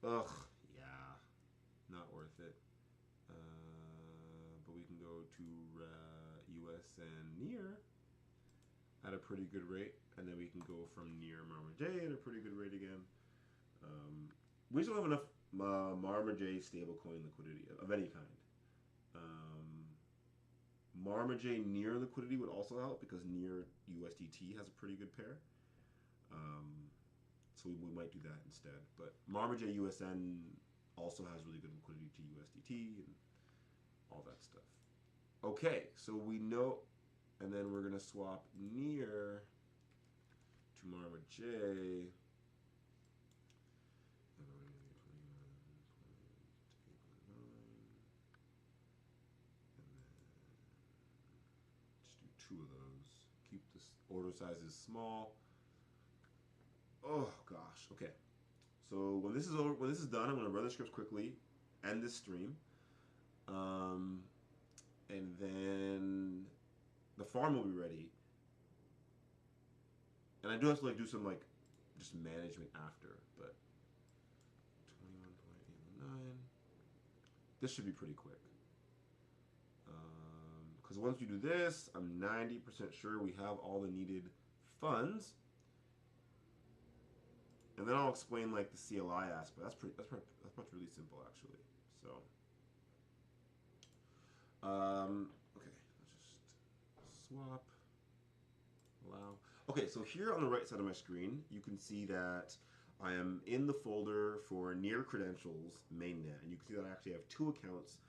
Ugh, yeah. Not worth it. But we can go to USN near at a pretty good rate. And then we can go from near marmaj at a pretty good rate again. We still have enough marmaj stablecoin liquidity of any kind. Marmaj near liquidity would also help because near USDT has a pretty good pair. So we might do that instead. But marmaj USN also has really good liquidity to USDT and all that stuff. Okay, so we know, and then we're going to swap near to marmaj. Two of those. Keep this order sizes small. Oh gosh. Okay. So when this is over, when this is done, I'm gonna run the scripts quickly, end this stream, and then the farm will be ready. And I do have to like do some like just management after, but 21.89. This should be pretty quick. Because once we do this, I'm 90% sure we have all the needed funds. And then I'll explain like the CLI aspect. That's really simple actually. So, okay, let's just swap, allow. Okay, so here on the right side of my screen, you can see that I am in the folder for NEAR credentials mainnet, and you can see that I actually have two accounts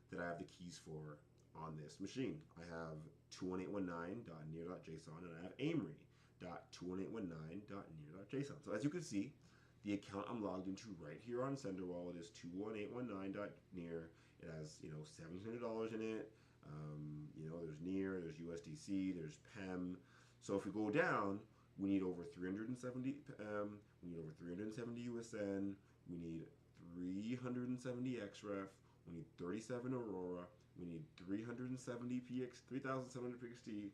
that I have the keys for on this machine. I have 21819.near.json and I have amory.21819.near.json. So as you can see, the account I'm logged into right here on Sender Wallet is 21819.near. It has, $1,700 in it. There's NEAR, there's USDC, there's PEM. So if we go down, we need over 370 PEM, we need over 370 USN, we need 370 XREF, we need 37 Aurora, we need 370 3,700 PXD.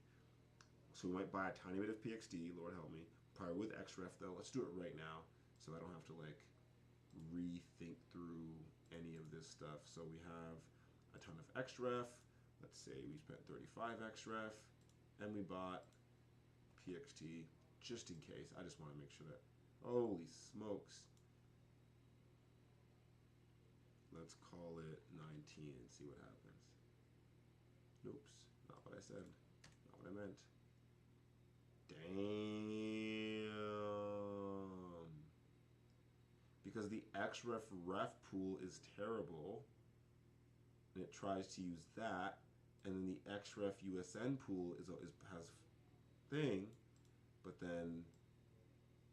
So we might buy a tiny bit of PXD, Lord help me. Probably with XREF though. Let's do it right now so I don't have to rethink through any of this stuff. So we have a ton of XREF. Let's say we spent 35 XREF and we bought PXT just in case. I just want to make sure that, holy smokes. Let's call it 19 and see what happens. Oops, not what I said, not what I meant. Damn. Because the XREF ref pool is terrible, and it tries to use that, and then the XREF USN pool has thing, but then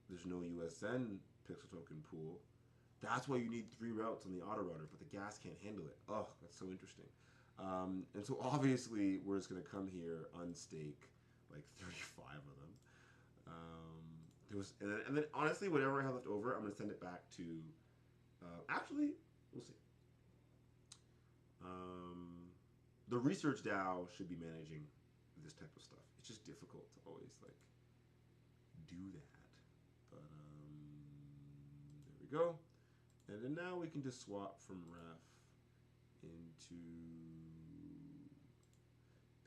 there's no USN pixel token pool. That's why you need 3 routes on the auto router, but the gas can't handle it. Oh, that's so interesting. And so obviously we're just gonna come here, unstake like 35 of them. And then honestly, whatever I have left over, I'm gonna send it back to. Actually, we'll see. The research DAO should be managing this type of stuff. It's just difficult to always do that. But there we go. And then now we can just swap from ref into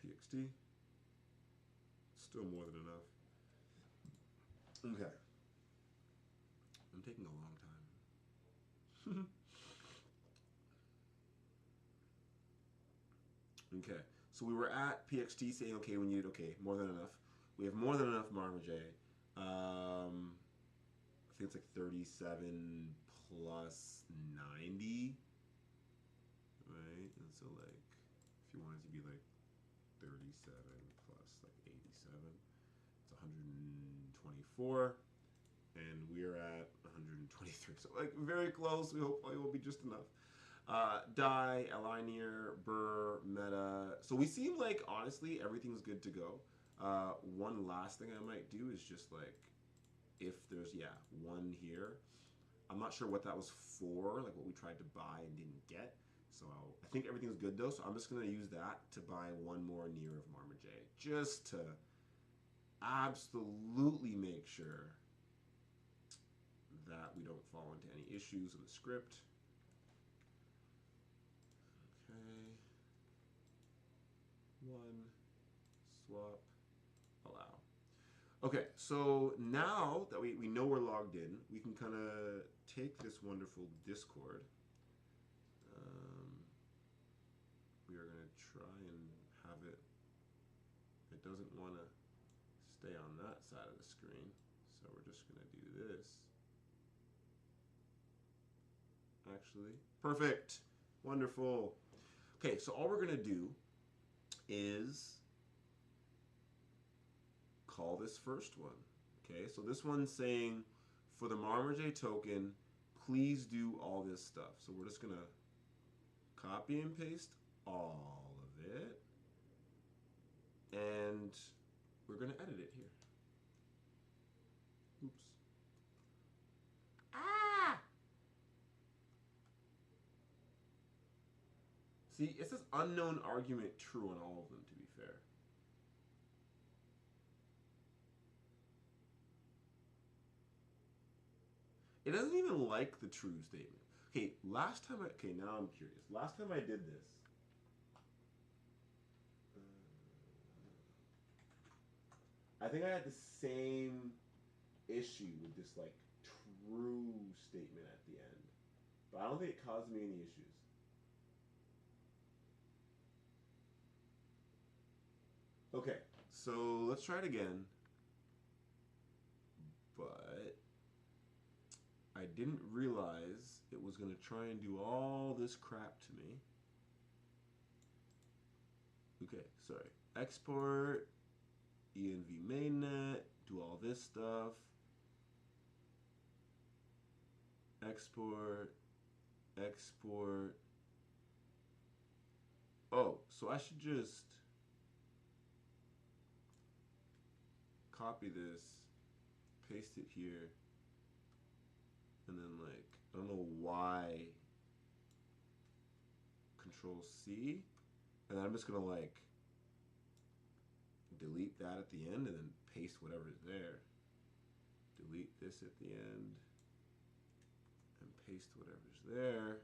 PXT. Still more than enough. Okay. I'm taking a long time. Okay. So we were at PXT saying, okay, we needed, more than enough. We have more than enough marmaj. I think it's like 37 plus 90. Right? And so if you wanted to be 37 plus 87, it's 124. And we're at 123. So very close. We hope it will be just enough. DAI, stNEAR, Burr, Meta. So we seem honestly, everything's good to go. One last thing I might do is just if there's, one here. I'm not sure what that was for, what we tried to buy and didn't get. So I think everything's good though. So I'm just going to use that to buy one more NEAR of marmaj, just to absolutely make sure that we don't fall into any issues in the script. Okay. One, swap, allow. Okay, so now that we know we're logged in, we can kind of take this wonderful Discord. We are going to try and have it. It doesn't want to stay on that side of the screen, so we're just going to do this. Actually, perfect, wonderful. Okay, so all we're going to do is call this first one. Okay, so this one's saying for the marmaj token, please do all this stuff. So we're just going to copy and paste all of it, and we're going to edit it here. Oops. Ah! See, it says unknown argument true on all of them, to be fair. It doesn't even like the true statement. Okay, now I'm curious. Last time I did this, I think I had the same issue with this true statement at the end. But I don't think it caused me any issues. Okay, so let's try it again. I didn't realize it was going to try and do all this crap to me. Okay, sorry. Export, env mainnet, do all this stuff. Export, export. Oh, so I should just copy this, paste it here, and then like, I don't know why, Control C, and then I'm just gonna like delete that at the end and then paste whatever's there. Delete this at the end and paste whatever's there.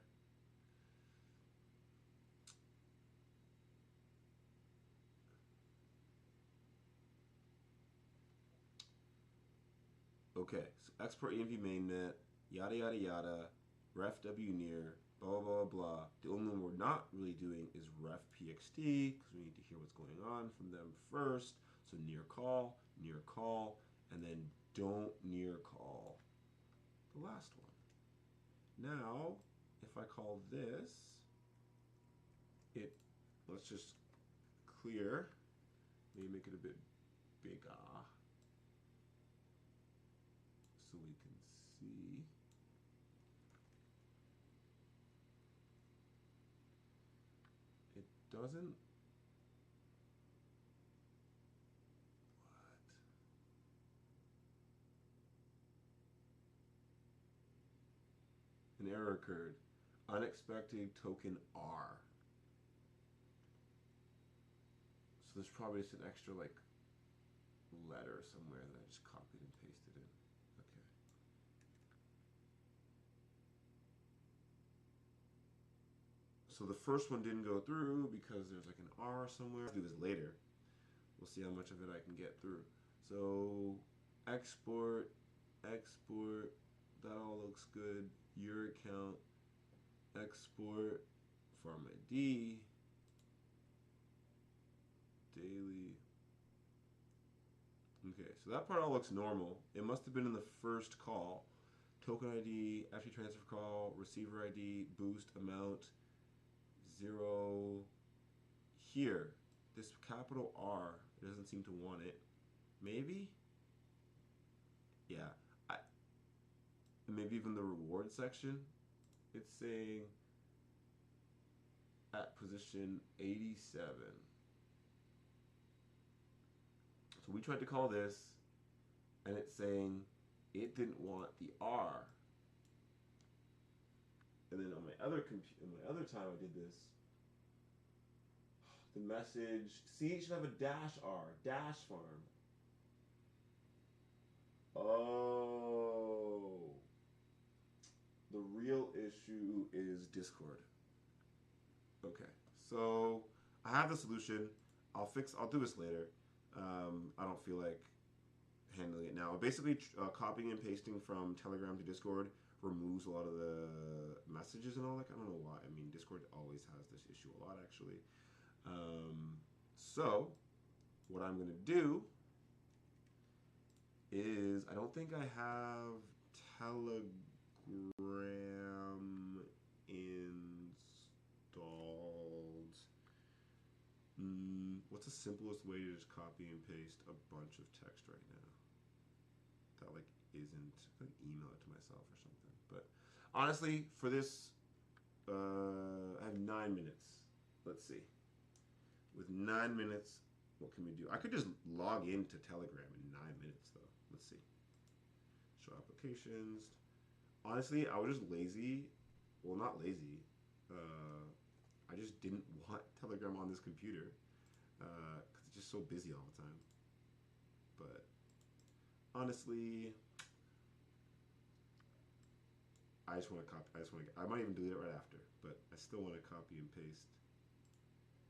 Okay, so export env mainnet, yada yada yada, ref wNear, blah blah blah. The only one we're not really doing is ref pxt because we need to hear what's going on from them first. So near call, and then don't near call the last one. Now, if I call this, let's just clear, maybe make it a bit bigger so we can see. It doesn't. An error occurred. Unexpected token R. So there's probably just an extra like letter somewhere that I just copied and pasted in. Okay. So the first one didn't go through because there's like an R somewhere. I'll do this later. We'll see how much of it I can get through. So export, that all looks good. Your account, export, farm ID, daily. Okay, so that part all looks normal. It must have been in the first call. Token ID, actually transfer call, receiver ID, boost, amount, 0. Here, this capital R, it doesn't seem to want it. Maybe? Yeah. Maybe even the reward section, it's saying at position 87. So we tried to call this, and it's saying it didn't want the R. And then on my other time I did this, the message, see, it should have a dash R, dash farm. Oh. The real issue is Discord. Okay, so I have the solution. I'll do this later. I don't feel like handling it now. Basically, copying and pasting from Telegram to Discord removes a lot of the messages and all that. I don't know why. I mean, Discord always has this issue a lot, actually. So, what I'm going to do is, I don't think I have Telegram installed. What's the simplest way to just copy and paste a bunch of text right now? That like isn't, I could email it to myself or something. But honestly, for this, I have 9 minutes. Let's see. With 9 minutes, what can we do? I could just log into Telegram in 9 minutes though. Let's see. Show applications. Honestly, I was just lazy. Well, not lazy. I just didn't want Telegram on this computer because it's just so busy all the time. But honestly, I just want to copy. I might even delete it right after, but I still want to copy and paste.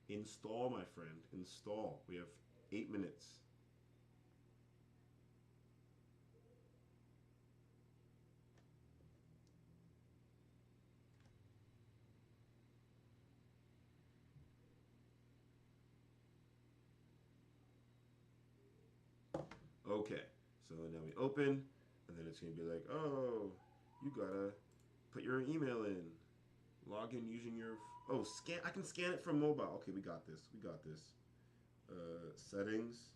Install, my friend. Install. We have 8 minutes. Okay, so now we open, and then it's going to be like, oh, you gotta put your email in, log in using your, oh, scan, I can scan it from mobile. Okay, we got this, we got this. Settings,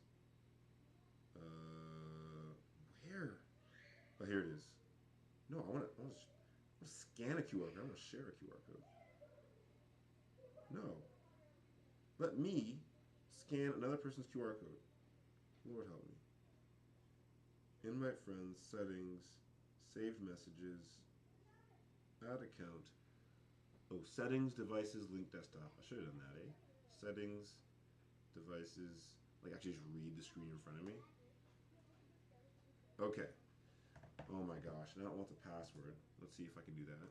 where? Oh, here it is. No, I want to scan a QR code. I want to share a QR code. No. Let me scan another person's QR code. Lord help me. Invite friends, settings, saved messages, add account. Oh, settings, devices, link desktop. I should have done that, eh? Settings, devices. Like, actually just read the screen in front of me. Okay. Oh my gosh, now it wants a password. Let's see if I can do that.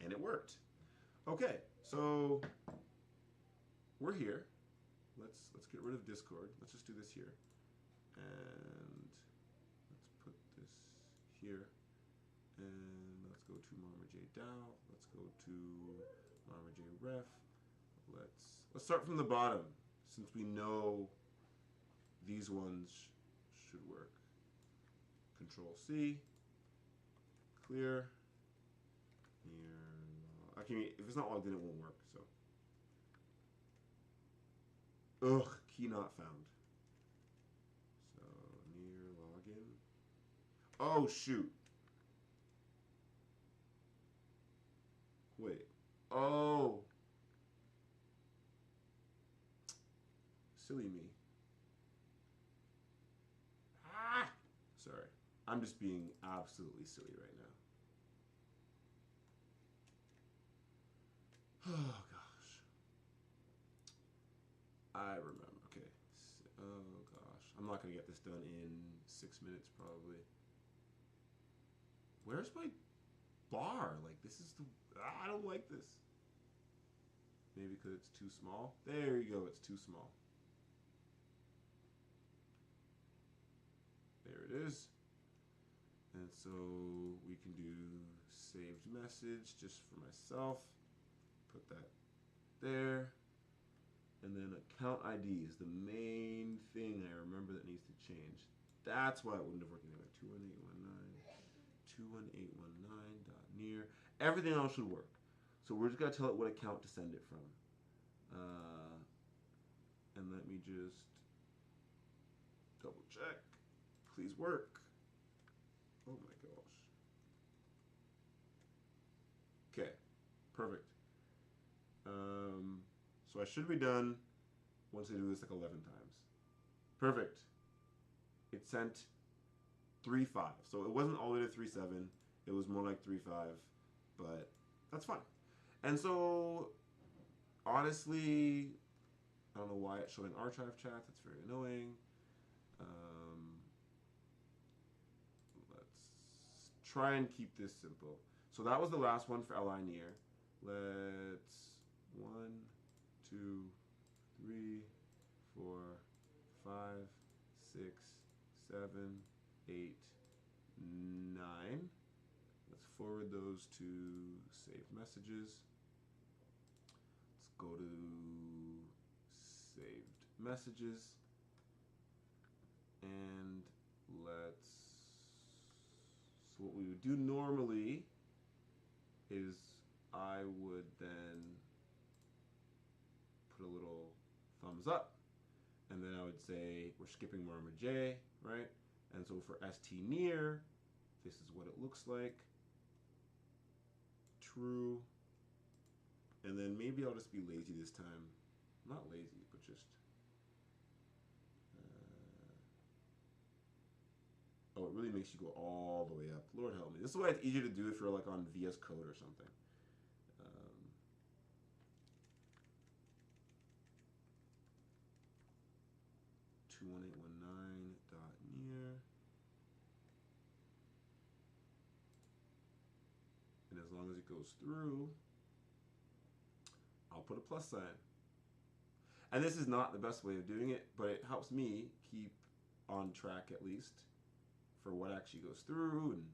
And it worked. Okay, so we're here. Let's get rid of Discord. Let's just do this here. And let's put this here. And let's go to marmaj DAO. Let's go to marmaj ref. Let's start from the bottom, since we know these ones should work. Control C, clear. Here, I can, if it's not logged in, it won't work. So, ugh, key not found. So near login. Oh shoot. Wait. Oh. Silly me. Ah! Sorry. I'm just being absolutely silly right now. Oh gosh. I remember. Okay. Oh gosh. I'm not going to get this done in 6 minutes probably. Where's my bar? Like, this is the... I don't like this. Maybe because it's too small. There you go. It's too small. There it is. And so we can do saved message just for myself. Put that there. And then account ID is the main thing I remember that needs to change. That's why it wouldn't have worked anyway. 218.1.218.1.9.near. Everything else should work. So we're just going to tell it what account to send it from. And let me just double check. Please work. Oh my gosh. Okay, perfect. So I should be done once I do this like 11 times. Perfect. It sent 3.5. So it wasn't all the way to 3.7. It was more like 3.5, but that's fine. And so, honestly, I don't know why it's showing archive chat. That's very annoying. Let's try and keep this simple. So that was the last one for stNEAR. Let's 1, 2, 3, 4, 5, 6, 7, 8, 9. Let's forward those to saved messages. Let's go to saved messages. And let's, so what we would do normally is I would then put a little thumbs up, and then I would say we're skipping marmaj, right? And so for stNEAR, this is what it looks like. True. And then maybe I'll just be lazy this time. Not lazy, but just... oh, it really makes you go all the way up. Lord help me. This is why it's easier to do if you're like on VS Code or something. 218.1.9.near. And as long as it goes through, I'll put a plus sign. And this is not the best way of doing it, but it helps me keep on track at least for what actually goes through. And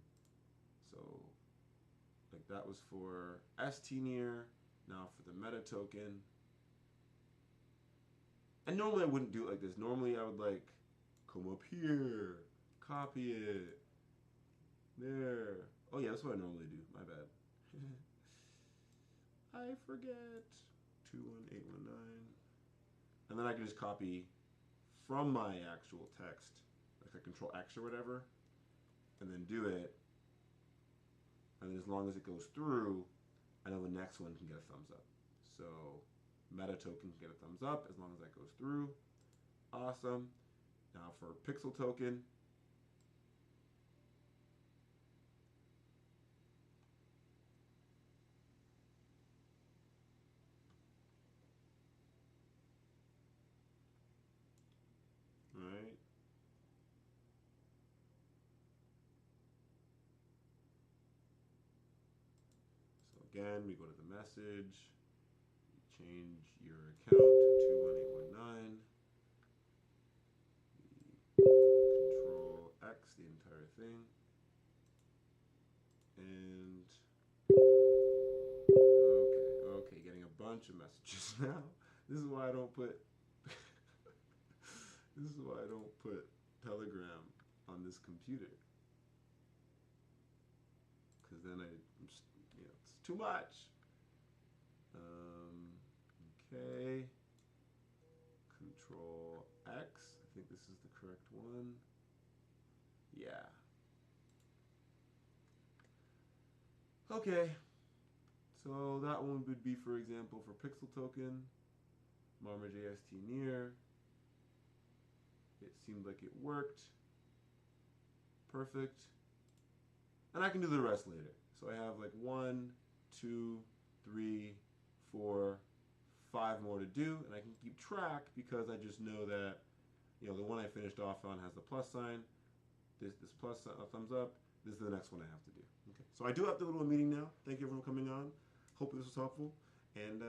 so, like, that was for stNEAR. Now for the meta token. And normally I wouldn't do it like this. Normally I would like come up here, copy it. There. Oh yeah, that's what I normally do. My bad. I forget. 21819. And then I can just copy from my actual text, like a Control X or whatever, and then do it. And then as long as it goes through, I know the next one can get a thumbs up. So meta token can get a thumbs up as long as that goes through. Awesome. Now for pixel token, all right. So again, we go to the message, we change your account to 21819. Control X the entire thing. And okay, getting a bunch of messages now. This is why I don't put Telegram on this computer, because then it's too much. Okay, Control X. I think this is the correct one. Yeah. Okay. So that one would be, for example, for pixel token, marmaj stNEAR. It seemed like it worked. Perfect. And I can do the rest later. So I have like 1, 2, 3, 4, 5 more to do, and I can keep track because I just know that, the one I finished off on has the plus sign. This plus sign, thumbs up. This is the next one I have to do. Okay. So I do have to go to a meeting now. Thank you everyone for coming on. Hope this was helpful. And